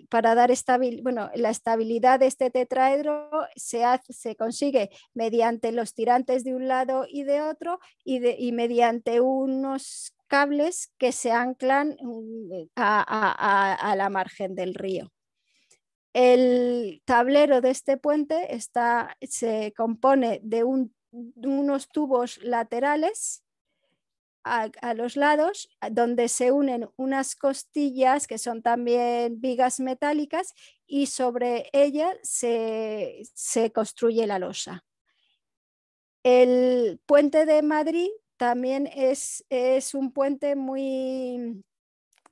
B: Para dar la estabilidad de este tetraedro se consigue mediante los tirantes de un lado y de otro y mediante unos cables que se anclan a la margen del río. El tablero de este puente se compone de unos tubos laterales a los lados, donde se unen unas costillas que son también vigas metálicas y sobre ellas se construye la losa. El puente de Madrid también es un puente muy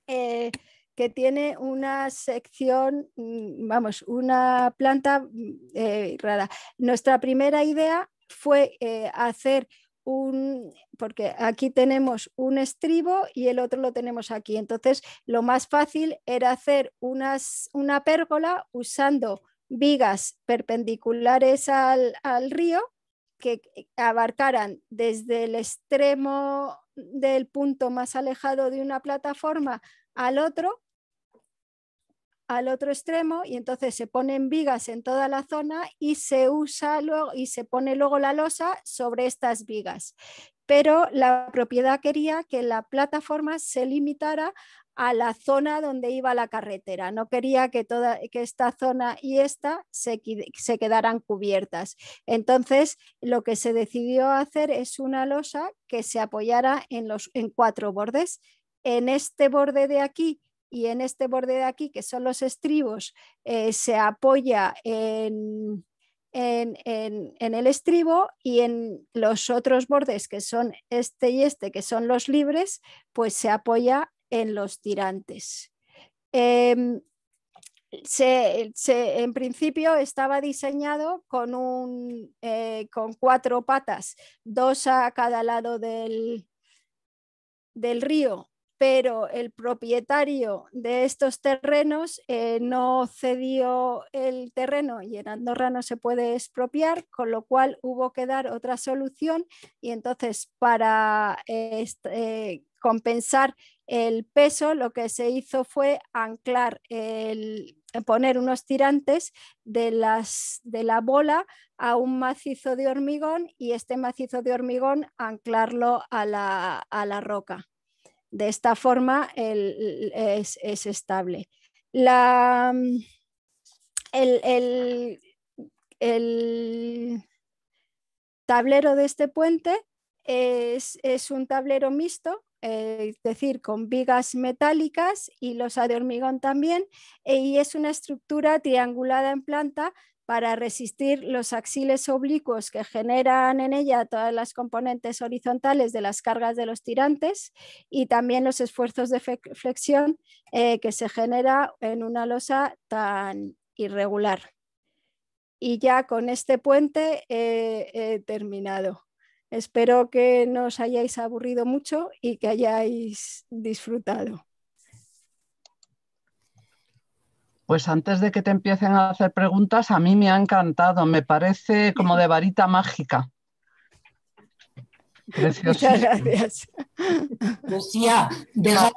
B: que tiene una sección, una planta rara. Nuestra primera idea fue hacer porque aquí tenemos un estribo y el otro lo tenemos aquí. Entonces, lo más fácil era hacer una pérgola usando vigas perpendiculares al río que abarcaran desde el extremo del punto más alejado de una plataforma al otro extremo, y entonces se ponen vigas en toda la zona y se pone luego la losa sobre estas vigas. Pero la propiedad quería que la plataforma se limitara a la zona donde iba la carretera. No quería que esta zona y esta se quedaran cubiertas. Entonces, lo que se decidió hacer es una losa que se apoyara en 4 bordes. En este borde de aquí y en este borde de aquí, que son los estribos, se apoya en el estribo, y en los otros bordes, que son este y este, que son los libres, pues se apoya en los tirantes. En principio estaba diseñado con 4 patas, 2 a cada lado del río, pero el propietario de estos terrenos no cedió el terreno, y en Andorra no se puede expropiar, con lo cual hubo que dar otra solución, y entonces para compensar el peso, lo que se hizo fue anclar, poner unos tirantes de la bola a un macizo de hormigón, y este macizo de hormigón anclarlo a la roca. De esta forma es estable. El tablero de este puente es un tablero mixto, es decir, con vigas metálicas y losa de hormigón también, y es una estructura triangulada en planta para resistir los axiles oblicuos que generan en ella todas las componentes horizontales de las cargas de los tirantes, y también los esfuerzos de flexión que se genera en una losa tan irregular. Y ya con este puente he terminado. Espero que no os hayáis aburrido mucho y que hayáis disfrutado.
C: Pues antes de que te empiecen a hacer preguntas, a mí me ha encantado, me parece como de varita mágica.
B: Muchas gracias.
D: Lucía, deja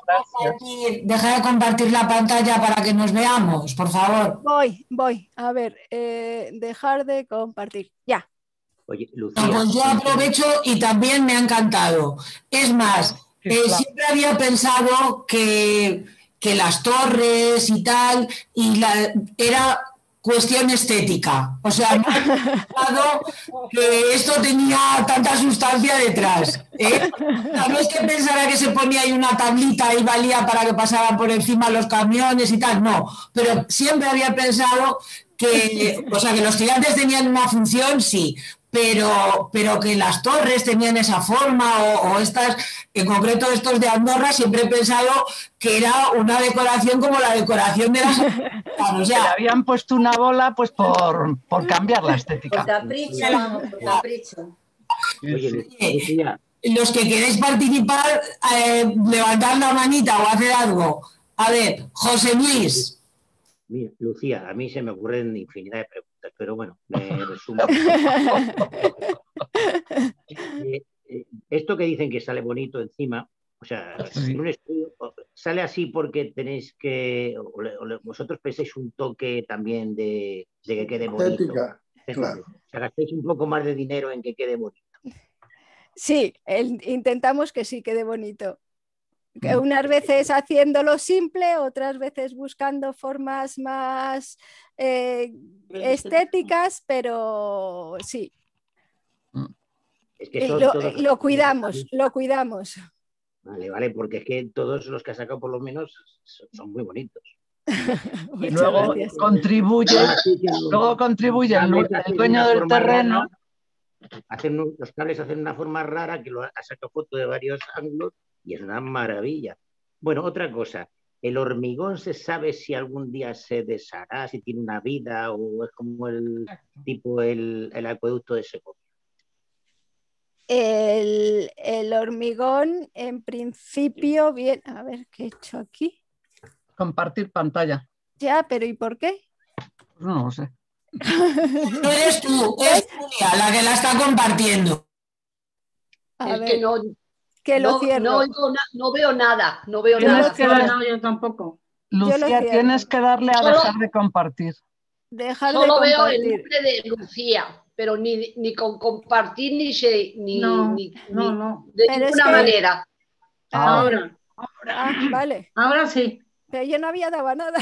D: de compartir la pantalla para que nos veamos, por favor.
B: Voy. A ver, dejar de compartir. Ya.
E: Oye, Lucía.
D: Pues yo aprovecho y también me ha encantado. Es más, siempre había pensado que las torres y tal, era cuestión estética. O sea, no he pensado que esto tenía tanta sustancia detrás. No es que pensara que se ponía ahí una tablita y valía para que pasaran por encima los camiones y tal, no. Pero siempre había pensado que los tirantes tenían una función, sí, pero que las torres tenían esa forma, o estas, en concreto estos de Andorra, siempre he pensado que era una decoración como la decoración de las...
C: O sea, le habían puesto una bola pues por cambiar la estética.
F: Por capricho, por capricho.
E: Oye, Lucía.
D: Los que queréis participar, levantad la manita o hacer algo. A ver, José Luis.
E: Mira, Lucía, a mí se me ocurren infinidad de preguntas, pero bueno, me resumo. Esto que dicen que sale bonito encima, o sea, en un estudio, ¿sale así porque tenéis que, o vosotros pensáis un toque también de que quede bonito?
G: Estética, claro.
E: O sea, gastáis un poco más de dinero en que quede bonito.
B: Sí, intentamos que sí quede bonito. Unas veces haciéndolo simple, otras veces buscando formas más estéticas, pero sí.
E: Es que
B: lo cuidamos.
E: Vale, porque es que todos los que ha sacado por lo menos son muy bonitos.
C: Y luego contribuye el dueño del terreno.
E: Los cables hacen una forma rara que lo ha sacado foto de varios ángulos y es una maravilla. Bueno, otra cosa, ¿el hormigón se sabe si algún día se deshará, si tiene una vida, o es como el acueducto de Segovia?
B: El hormigón, en principio, bien, a ver qué he hecho aquí.
C: Compartir pantalla.
B: Ya, pero ¿y por qué?
C: No lo sé.
D: No eres tú, es Julia la que la está compartiendo.
F: Es que no veo nada. No veo nada.
H: No, yo tampoco.
C: Lucía, tienes que darle a dejar de compartir.
F: Solo veo el nombre de Lucía, pero ni con compartir de ninguna manera.
H: Ahora.
B: Vale.
G: Ahora sí.
B: Pero yo no había dado nada.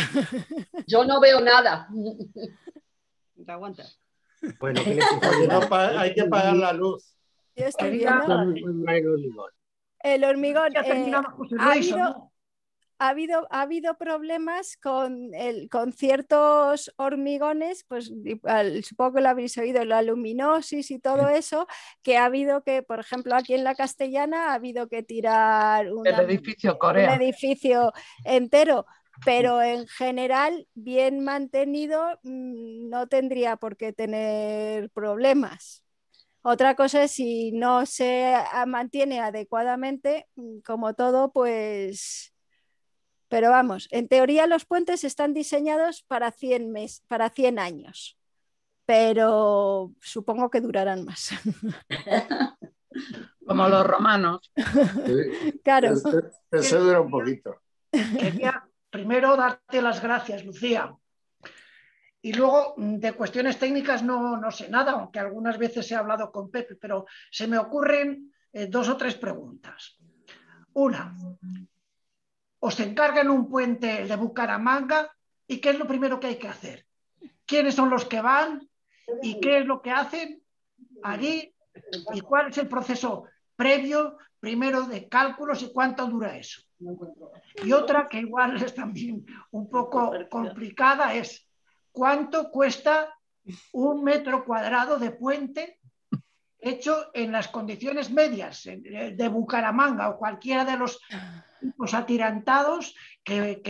F: Yo no veo nada.
H: Te aguanta.
E: Bueno, ¿qué le
I: Hay que pagar la luz.
B: Yo estoy viendo. El hormigón. Ha habido problemas con ciertos hormigones, pues supongo que lo habéis oído, la luminosis y todo eso, que ha habido que, por ejemplo, aquí en la Castellana ha habido que tirar
C: el edificio Corea.
B: un edificio entero, pero en general, bien mantenido, no tendría por qué tener problemas. Otra cosa es si no se mantiene adecuadamente, como todo, pues... Pero vamos, en teoría los puentes están diseñados para 100 años, pero supongo que durarán más.
C: Como los romanos.
B: Claro.
I: Eso dura un poquito.
J: Quería primero darte las gracias, Lucía. Y luego, de cuestiones técnicas no sé nada, aunque algunas veces he hablado con Pepe, pero se me ocurren 2 o 3 preguntas. Una, os encargan un puente de Bucaramanga y ¿qué es lo primero que hay que hacer? ¿Quiénes son los que van y qué es lo que hacen allí? ¿Y cuál es el proceso previo, primero de cálculos y cuánto dura eso? Y otra que igual es también un poco complicada es ¿cuánto cuesta 1 metro cuadrado de puente hecho en las condiciones medias de Bucaramanga o cualquiera de los tipos atirantados que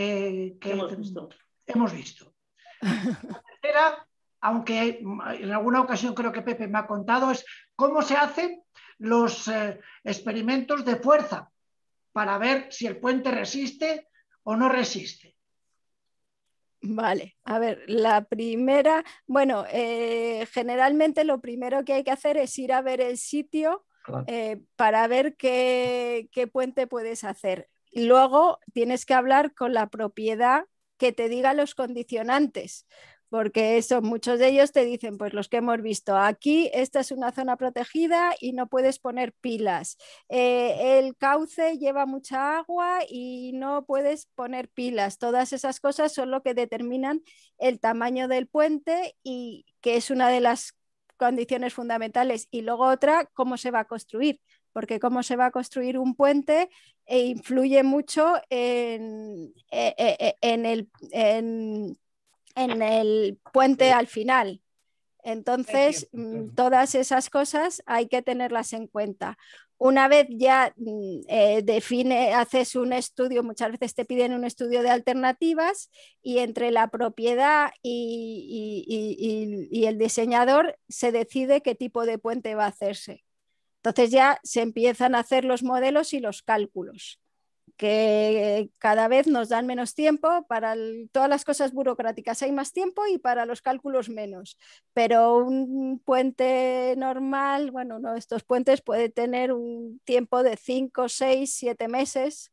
J: hemos visto? La tercera, aunque en alguna ocasión creo que Pepe me ha contado, es cómo se hacen los experimentos de fuerza para ver si el puente resiste o no resiste.
B: Vale, a ver, la primera, bueno, generalmente lo primero que hay que hacer es ir a ver el sitio para ver qué puente puedes hacer. Luego tienes que hablar con la propiedad que te diga los condicionantes, porque eso, muchos de ellos te dicen, pues los que hemos visto, aquí esta es una zona protegida y no puedes poner pilas, el cauce lleva mucha agua y no puedes poner pilas. Todas esas cosas son lo que determinan el tamaño del puente y que es una de las condiciones fundamentales. Y luego otra, cómo se va a construir, porque cómo se va a construir un puente influye mucho en el puente al final. Entonces, todas esas cosas hay que tenerlas en cuenta. Una vez ya haces un estudio, muchas veces te piden un estudio de alternativas y entre la propiedad y el diseñador se decide qué tipo de puente va a hacerse. Entonces ya se empiezan a hacer los modelos y los cálculos, que cada vez nos dan menos tiempo. Para todas las cosas burocráticas hay más tiempo y para los cálculos menos, pero un puente normal, bueno, no, estos puentes pueden tener un tiempo de 5, 6, 7 meses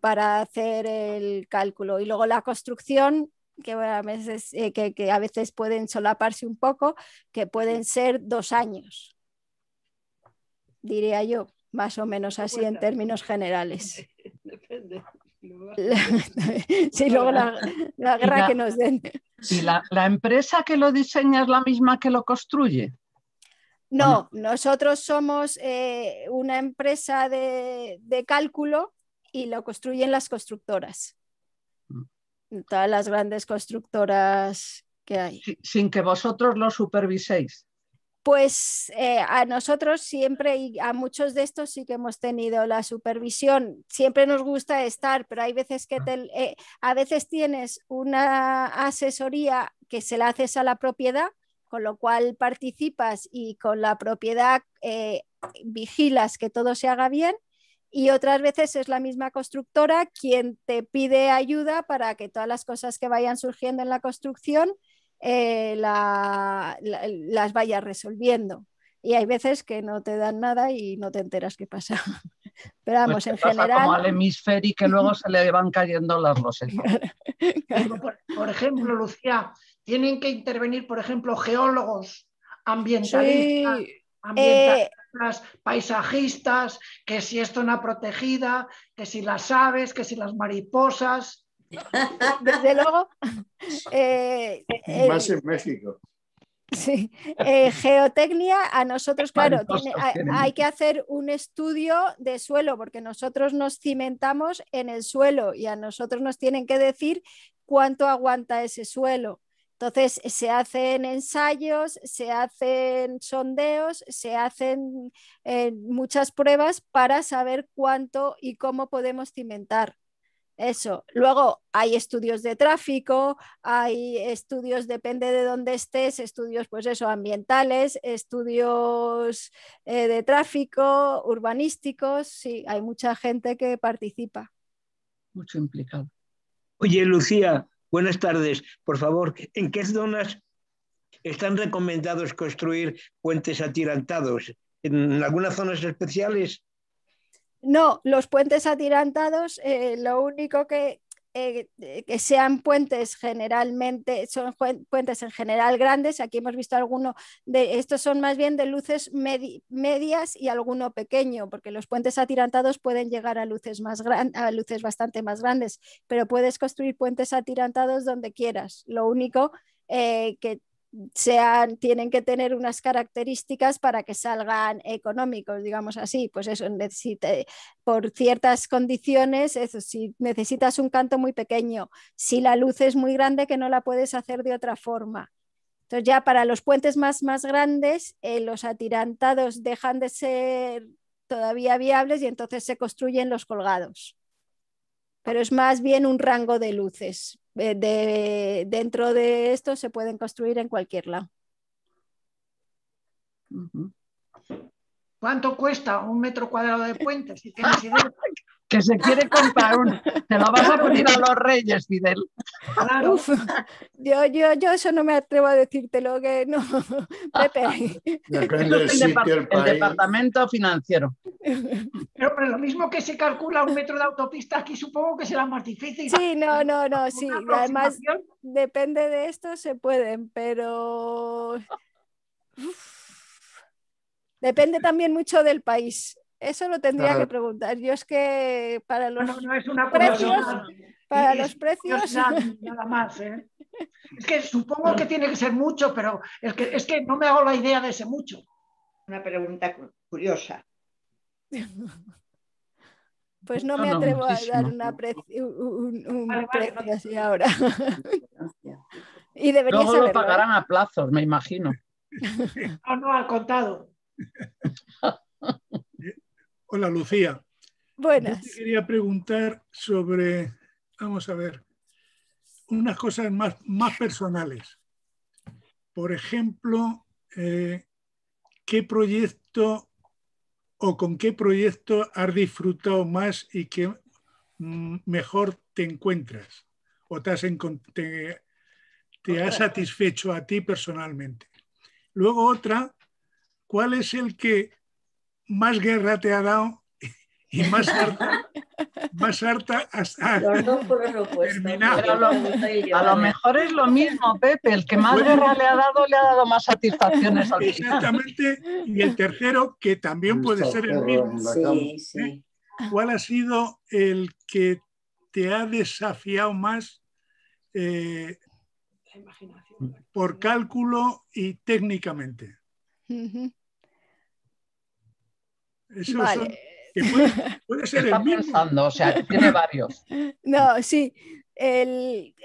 B: para hacer el cálculo. Y luego la construcción, que a veces, que a veces pueden solaparse un poco, que pueden ser 2 años, diría yo, más o menos así en términos generales.
H: Depende.
B: Sí, luego la guerra que nos den.
C: ¿Y la empresa que lo diseña es la misma que lo construye?
B: No, nosotros somos una empresa de cálculo y lo construyen las constructoras. Todas las grandes constructoras que hay.
C: Sin que vosotros lo superviséis.
B: Pues a nosotros siempre y a muchos de estos sí que hemos tenido la supervisión. Siempre nos gusta estar, pero hay veces que a veces tienes una asesoría que se la haces a la propiedad, con lo cual participas y con la propiedad vigilas que todo se haga bien, y otras veces es la misma constructora quien te pide ayuda para que todas las cosas que vayan surgiendo en la construcción las vayas resolviendo. Y hay veces que no te dan nada y no te enteras qué pasa. Pero vamos,
C: pues
B: en general...
C: como al hemisferio que luego se le van cayendo las losetas.
J: Por ejemplo, Lucía, tienen que intervenir, por ejemplo, geólogos, ambientalistas.
B: Sí.
J: paisajistas, que si es zona protegida, que si las aves, que si las mariposas.
B: Desde luego.
I: Más en México.
B: Sí, geotecnia, a nosotros, claro, hay que hacer un estudio de suelo porque nosotros nos cimentamos en el suelo y a nosotros nos tienen que decir cuánto aguanta ese suelo. Entonces se hacen ensayos, se hacen sondeos, se hacen muchas pruebas para saber cuánto y cómo podemos cimentar. Eso. Luego hay estudios de tráfico, hay estudios, depende de dónde estés, estudios pues eso, ambientales, estudios de tráfico, urbanísticos, sí, hay mucha gente que participa.
C: Mucho implicado.
G: Oye, Lucía, buenas tardes. Por favor, ¿en qué zonas están recomendados construir puentes atirantados? ¿En algunas zonas especiales?
B: No, los puentes atirantados, lo único que sean puentes generalmente, son puentes en general grandes. Aquí hemos visto alguno de estos, son más bien de luces medias y alguno pequeño, porque los puentes atirantados pueden llegar a luces a luces bastante más grandes, pero puedes construir puentes atirantados donde quieras. Lo único que tienen que tener unas características para que salgan económicos, digamos así, pues eso, por ciertas condiciones, eso, si necesitas un canto muy pequeño, si la luz es muy grande que no la puedes hacer de otra forma. Entonces ya para los puentes más grandes, los atirantados dejan de ser todavía viables y entonces se construyen los colgados. Pero es más bien un rango de luces. Dentro de esto se pueden construir en cualquier lado.
J: ¿Cuánto cuesta un metro cuadrado de puente? Si tienes idea.
C: Que se quiere comprar uno. Te lo vas a pedir a los reyes, Fidel.
J: Claro.
B: Uf, yo eso no me atrevo a decírtelo, que no, Pepe.
I: Depende del sitio, el país.
C: Departamento financiero.
J: Pero lo mismo que se calcula un metro de autopista, aquí supongo que será más difícil.
B: Sí, no, sí. Además, depende de esto, se pueden, pero depende también mucho del país. Eso lo tendría que preguntar. Yo es que para los
J: no es una
B: precios, para
J: y
B: los precios.
J: Nada más, ¿eh? Es que supongo que tiene que ser mucho, pero es que no me hago la idea de ese mucho.
H: Una pregunta curiosa.
B: Pues no me atrevo a dar un precio así ahora. Y debería
C: Luego
B: saberlo,
C: lo pagarán a plazos, me imagino.
J: No, al contado.
A: Hola, Lucía.
B: Buenas.
A: Yo te quería preguntar sobre, vamos a ver, unas cosas más personales. Por ejemplo, ¿qué proyecto o con qué proyecto has disfrutado más y que mejor te encuentras o te ha satisfecho a ti personalmente? Luego otra, ¿cuál es el que más guerra te ha dado y más harta hasta terminar?
C: A lo mejor es lo mismo, Pepe. El que más guerra le ha dado más satisfacciones al final.
A: Exactamente. Y el tercero, que también puede ser el mismo.
D: Sí.
A: ¿Cuál ha sido el que te ha desafiado más por cálculo y técnicamente? Eso
B: vale.
A: puede ser
C: Está
A: el mismo.
C: Pensando, o sea, que tiene varios.
B: No, sí.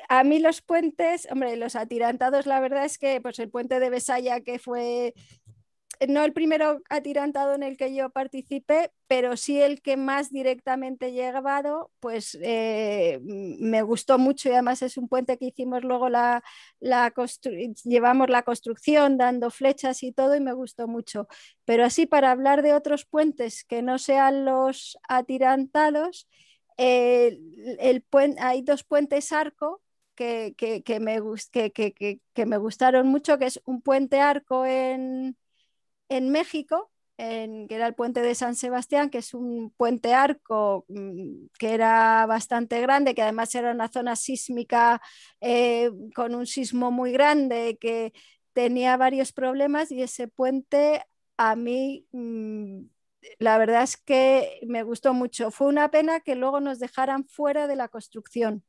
B: A mí los puentes, hombre, los atirantados, la verdad es que pues el puente de Besaya, que fue no el primero atirantado en el que yo participé, pero sí el que más directamente he llevado, pues me gustó mucho y además es un puente que hicimos luego llevamos la construcción dando flechas y todo y me gustó mucho. Pero así para hablar de otros puentes que no sean los atirantados, hay dos puentes arco que me gustaron mucho, que es un puente arco en México, que era el puente de San Sebastián, que es un puente arco que era bastante grande, que además era una zona sísmica con un sismo muy grande, que tenía varios problemas y ese puente a mí la verdad es que me gustó mucho. Fue una pena que luego nos dejaran fuera de la construcción,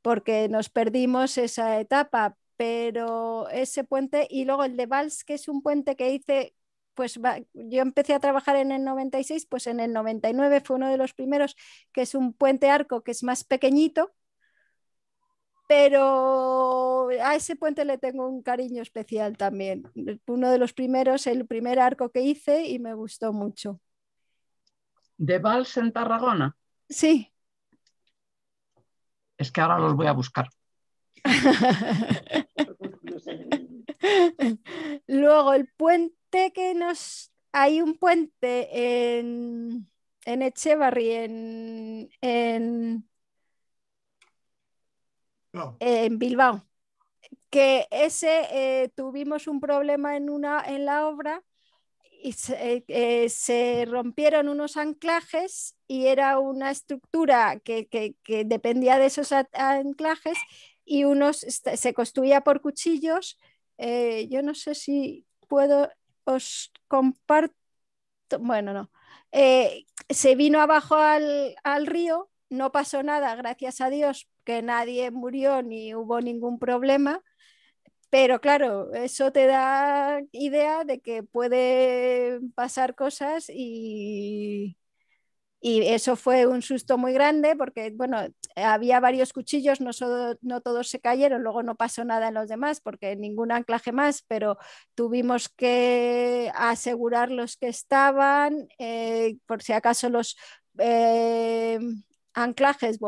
B: porque nos perdimos esa etapa, pero ese puente y luego el de Valls, que es un puente que hice, pues yo empecé a trabajar en el 96, pues en el 99 fue uno de los primeros, que es un puente arco que es más pequeñito, pero a ese puente le tengo un cariño especial también. Uno de los primeros, el primer arco que hice y me gustó mucho.
C: ¿De Valls en Tarragona?
B: Sí.
C: Es que ahora los voy a buscar.
B: Luego el puente que nos... Hay un puente en Etxebarri, en Bilbao, que ese tuvimos un problema en la obra y se rompieron unos anclajes y era una estructura que dependía de esos anclajes y se construía por cuchillos. Yo no sé si puedo, os comparto, bueno, no. Se vino abajo al río, no pasó nada, gracias a Dios, que nadie murió ni hubo ningún problema. Pero claro, eso te da idea de que puede pasar cosas y eso fue un susto muy grande porque, bueno, había varios cuchillos, no todos se cayeron, luego no pasó nada en los demás porque ningún anclaje más, pero tuvimos que asegurar los que estaban, por si acaso los anclajes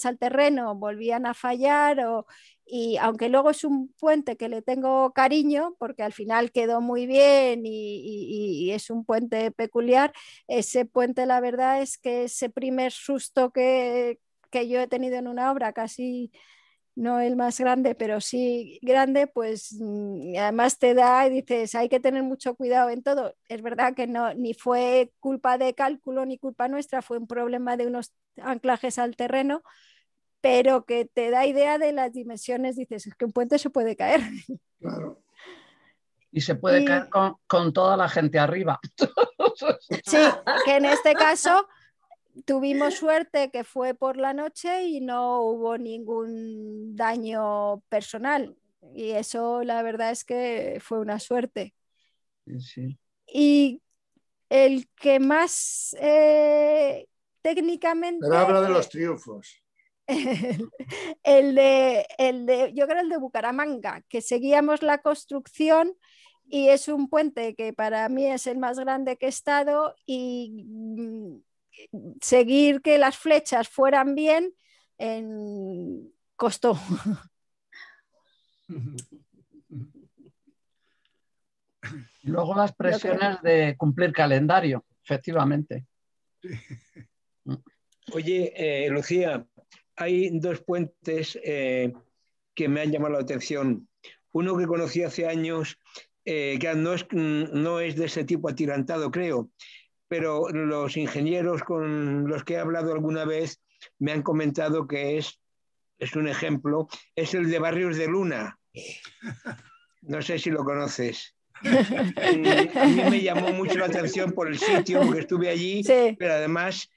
B: al terreno volvían a fallar y aunque luego es un puente que le tengo cariño porque al final quedó muy bien y es un puente peculiar, ese puente la verdad es que ese primer susto que yo he tenido en una obra, casi no el más grande, pero sí grande, pues además te da y dices, hay que tener mucho cuidado en todo. Es verdad que no, ni fue culpa de cálculo ni culpa nuestra, fue un problema de unos anclajes al terreno, pero que te da idea de las dimensiones, dices, es que un puente se puede caer.
I: Claro.
C: Y se puede caer con toda la gente arriba.
B: Sí, que en este caso tuvimos suerte que fue por la noche y no hubo ningún daño personal. Y eso la verdad es que fue una suerte.
C: Sí.
B: Y el que más técnicamente...
I: Pero habla de los triunfos.
B: Yo creo el de Bucaramanga, que seguíamos la construcción y es un puente que para mí es el más grande que he estado y seguir que las flechas fueran bien costó.
C: Y luego las presiones de cumplir calendario, efectivamente.
G: Oye, Lucía, hay dos puentes que me han llamado la atención. Uno que conocí hace años, que no es de ese tipo atirantado, creo, pero los ingenieros con los que he hablado alguna vez me han comentado que es un ejemplo, es el de Barrios de Luna. No sé si lo conoces. A mí me llamó mucho la atención por el sitio, porque estuve allí, sí. Pero además,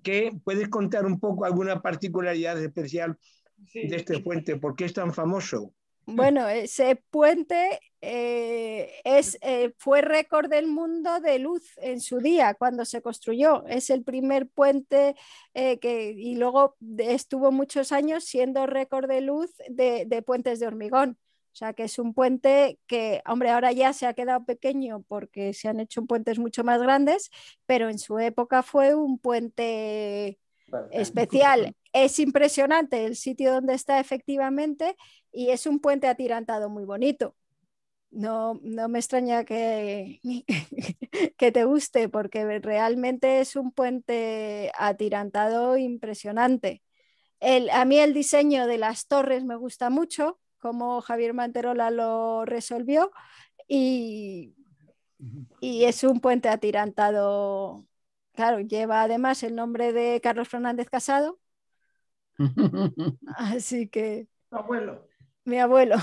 G: ¿qué puedes contar un poco alguna particularidad especial de este puente? ¿Por qué es tan famoso?
B: Bueno, ese puente fue récord del mundo de luz en su día cuando se construyó. Es el primer puente y luego estuvo muchos años siendo récord de luz de puentes de hormigón. O sea que es un puente que, hombre, ahora ya se ha quedado pequeño porque se han hecho puentes mucho más grandes, pero en su época fue un puente especial. Es impresionante el sitio donde está efectivamente y es un puente atirantado muy bonito. No me extraña que te guste porque realmente es un puente atirantado impresionante. A mí el diseño de las torres me gusta mucho, como Javier Manterola lo resolvió y es un puente atirantado. Claro, lleva además el nombre de Carlos Fernández Casado. Así que...
J: Tu abuelo.
B: Mi abuelo.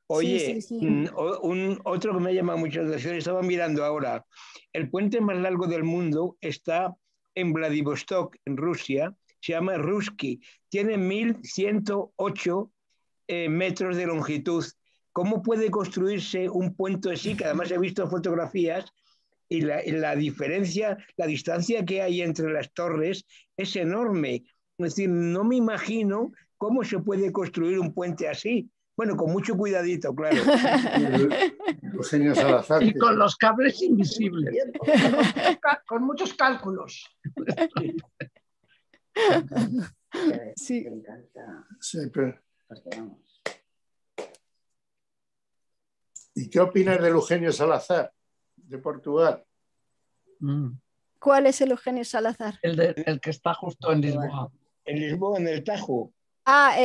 G: Oye,
B: sí.
G: otro que me ha llamado mucho la atención, estaba mirando ahora, el puente más largo del mundo está en Vladivostok, en Rusia, se llama Ruski, tiene 1108 metros de longitud. ¿Cómo puede construirse un puente así? Que además he visto fotografías y la diferencia, la distancia que hay entre las torres es enorme. Es decir, no me imagino cómo se puede construir un puente así. Bueno, con mucho cuidadito, claro.
I: Eugenio Salazar.
C: Y con los cables invisibles.
J: Con muchos cálculos.
B: Sí.
I: Sí, pero... ¿Y qué opinas del Eugenio Salazar, de Portugal?
B: ¿Cuál es el Eugenio Salazar?
C: El que está justo en Lisboa.
G: En Lisboa, en el Tajo.
B: Ah,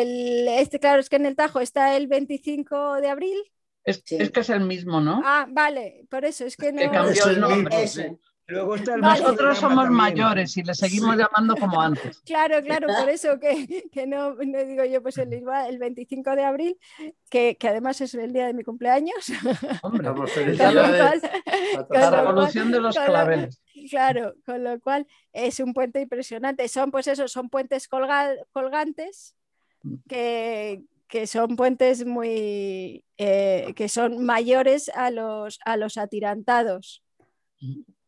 B: claro, es que en el Tajo está el 25 de abril.
C: Es que es el mismo, ¿no?
B: Ah, vale, por eso es que no.
C: Que cambió el nombre.
G: Luego está el
C: Nosotros somos
G: también.
C: mayores y le seguimos llamando como antes.
B: Claro, por eso que no digo yo, pues en Lisboa, el 25 de abril, que además es el día de mi cumpleaños.
C: Hombre,
B: la
C: revolución de los claveles.
B: Claro, con lo cual es un puente impresionante. Son puentes colgantes que son puentes muy que son mayores a los atirantados.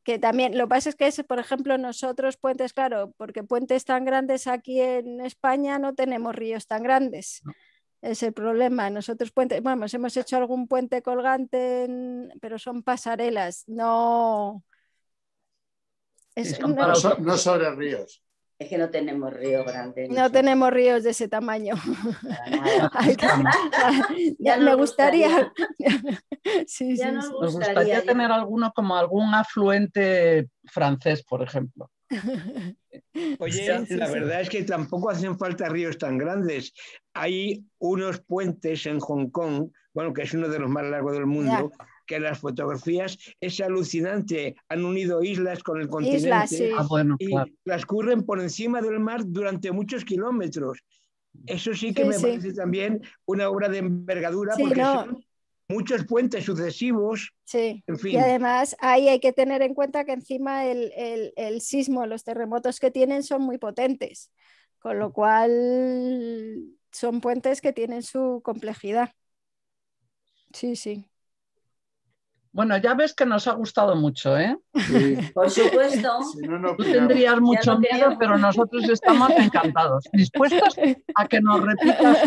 B: Que también, lo que pasa es que por ejemplo, nosotros puentes, claro, porque puentes tan grandes aquí en España no tenemos ríos tan grandes. No. Es el problema. Nosotros puentes, vamos, hemos hecho algún puente colgante, pero son pasarelas, no.
I: No sobre ríos.
K: Es que no tenemos río grande.
B: No tenemos ríos de ese tamaño.
K: Ya
B: me gustaría.
C: Sí. Nos gustaría tener alguno como algún afluente francés, por ejemplo.
G: Oye, la verdad es que tampoco hacen falta ríos tan grandes. Hay unos puentes en Hong Kong, bueno, que es uno de los más largos del mundo, que en las fotografías es alucinante. Han unido islas con el continente y transcurren por encima del mar durante muchos kilómetros. Eso sí que me parece también una obra de envergadura porque son muchos puentes sucesivos.
B: Sí,
G: en fin.
B: Y además ahí hay que tener en cuenta que encima el sismo, los terremotos que tienen son muy potentes, con lo cual son puentes que tienen su complejidad. Sí.
C: Bueno, ya ves que nos ha gustado mucho, ¿eh?
K: Sí. Por supuesto.
I: Si no,
C: Tú tendrías mucho miedo, pero nosotros estamos encantados, dispuestos a que nos repitas.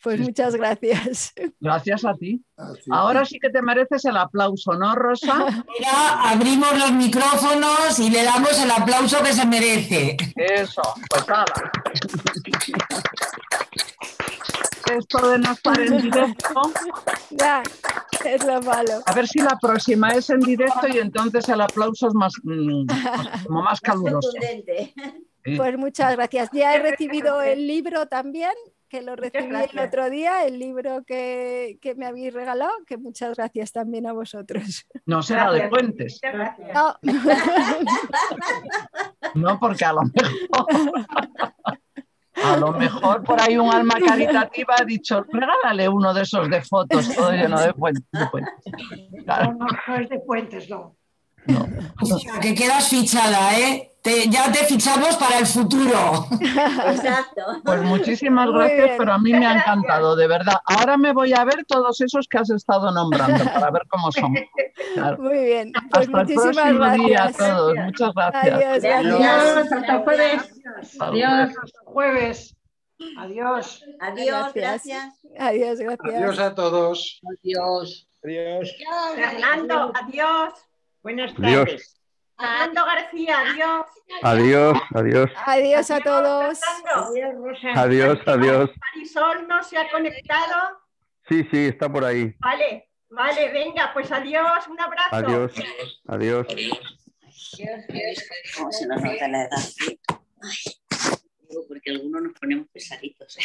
B: Pues muchas gracias.
C: Gracias a ti. Ahora sí que te mereces el aplauso, ¿no, Rosa?
D: Mira, abrimos los micrófonos y le damos el aplauso que se merece.
C: Eso, pues nada. Esto de no estar en directo.
B: Ya, es lo malo.
C: A ver si la próxima es en directo y entonces el aplauso es como más caluroso.
B: Pues muchas gracias. Ya he recibido el libro también, que lo recibí el otro día, el libro que me habéis regalado, que muchas gracias también a vosotros.
C: No será de Puentes.
B: No.
C: No, porque a lo mejor por ahí un alma caritativa ha dicho, regálale uno de esos de fotos todo lleno de puentes.
J: Claro. No es de Puentes, no.
D: O sea, que quedas fichada, ¿eh? Ya te fichamos para el futuro.
K: Exacto.
C: Pues muchísimas gracias, pero a mí me ha encantado, de verdad. Ahora me voy a ver todos esos que has estado nombrando para ver cómo son.
B: Claro. Muy bien. Pues
C: hasta el próximo día a todos. Muchas gracias.
J: Adiós. Hasta el jueves. Adiós. Hasta el jueves. Adiós.
K: Adiós. Gracias.
B: Adiós. Gracias.
I: Adiós a todos.
F: Adiós.
G: Adiós.
H: Fernando, adiós.
F: Buenas
L: Adiós.
F: tardes.
H: Fernando García, adiós.
L: Adiós.
B: Adiós a todos.
H: Adiós, Rosa.
L: Adiós.
H: Marisol no se ha conectado.
L: Sí, está por ahí.
H: Vale, venga, pues adiós, un abrazo.
L: Adiós.
K: ¿Cómo se nos nota la edad? Ay, porque algunos nos ponemos pesaditos, ¿eh?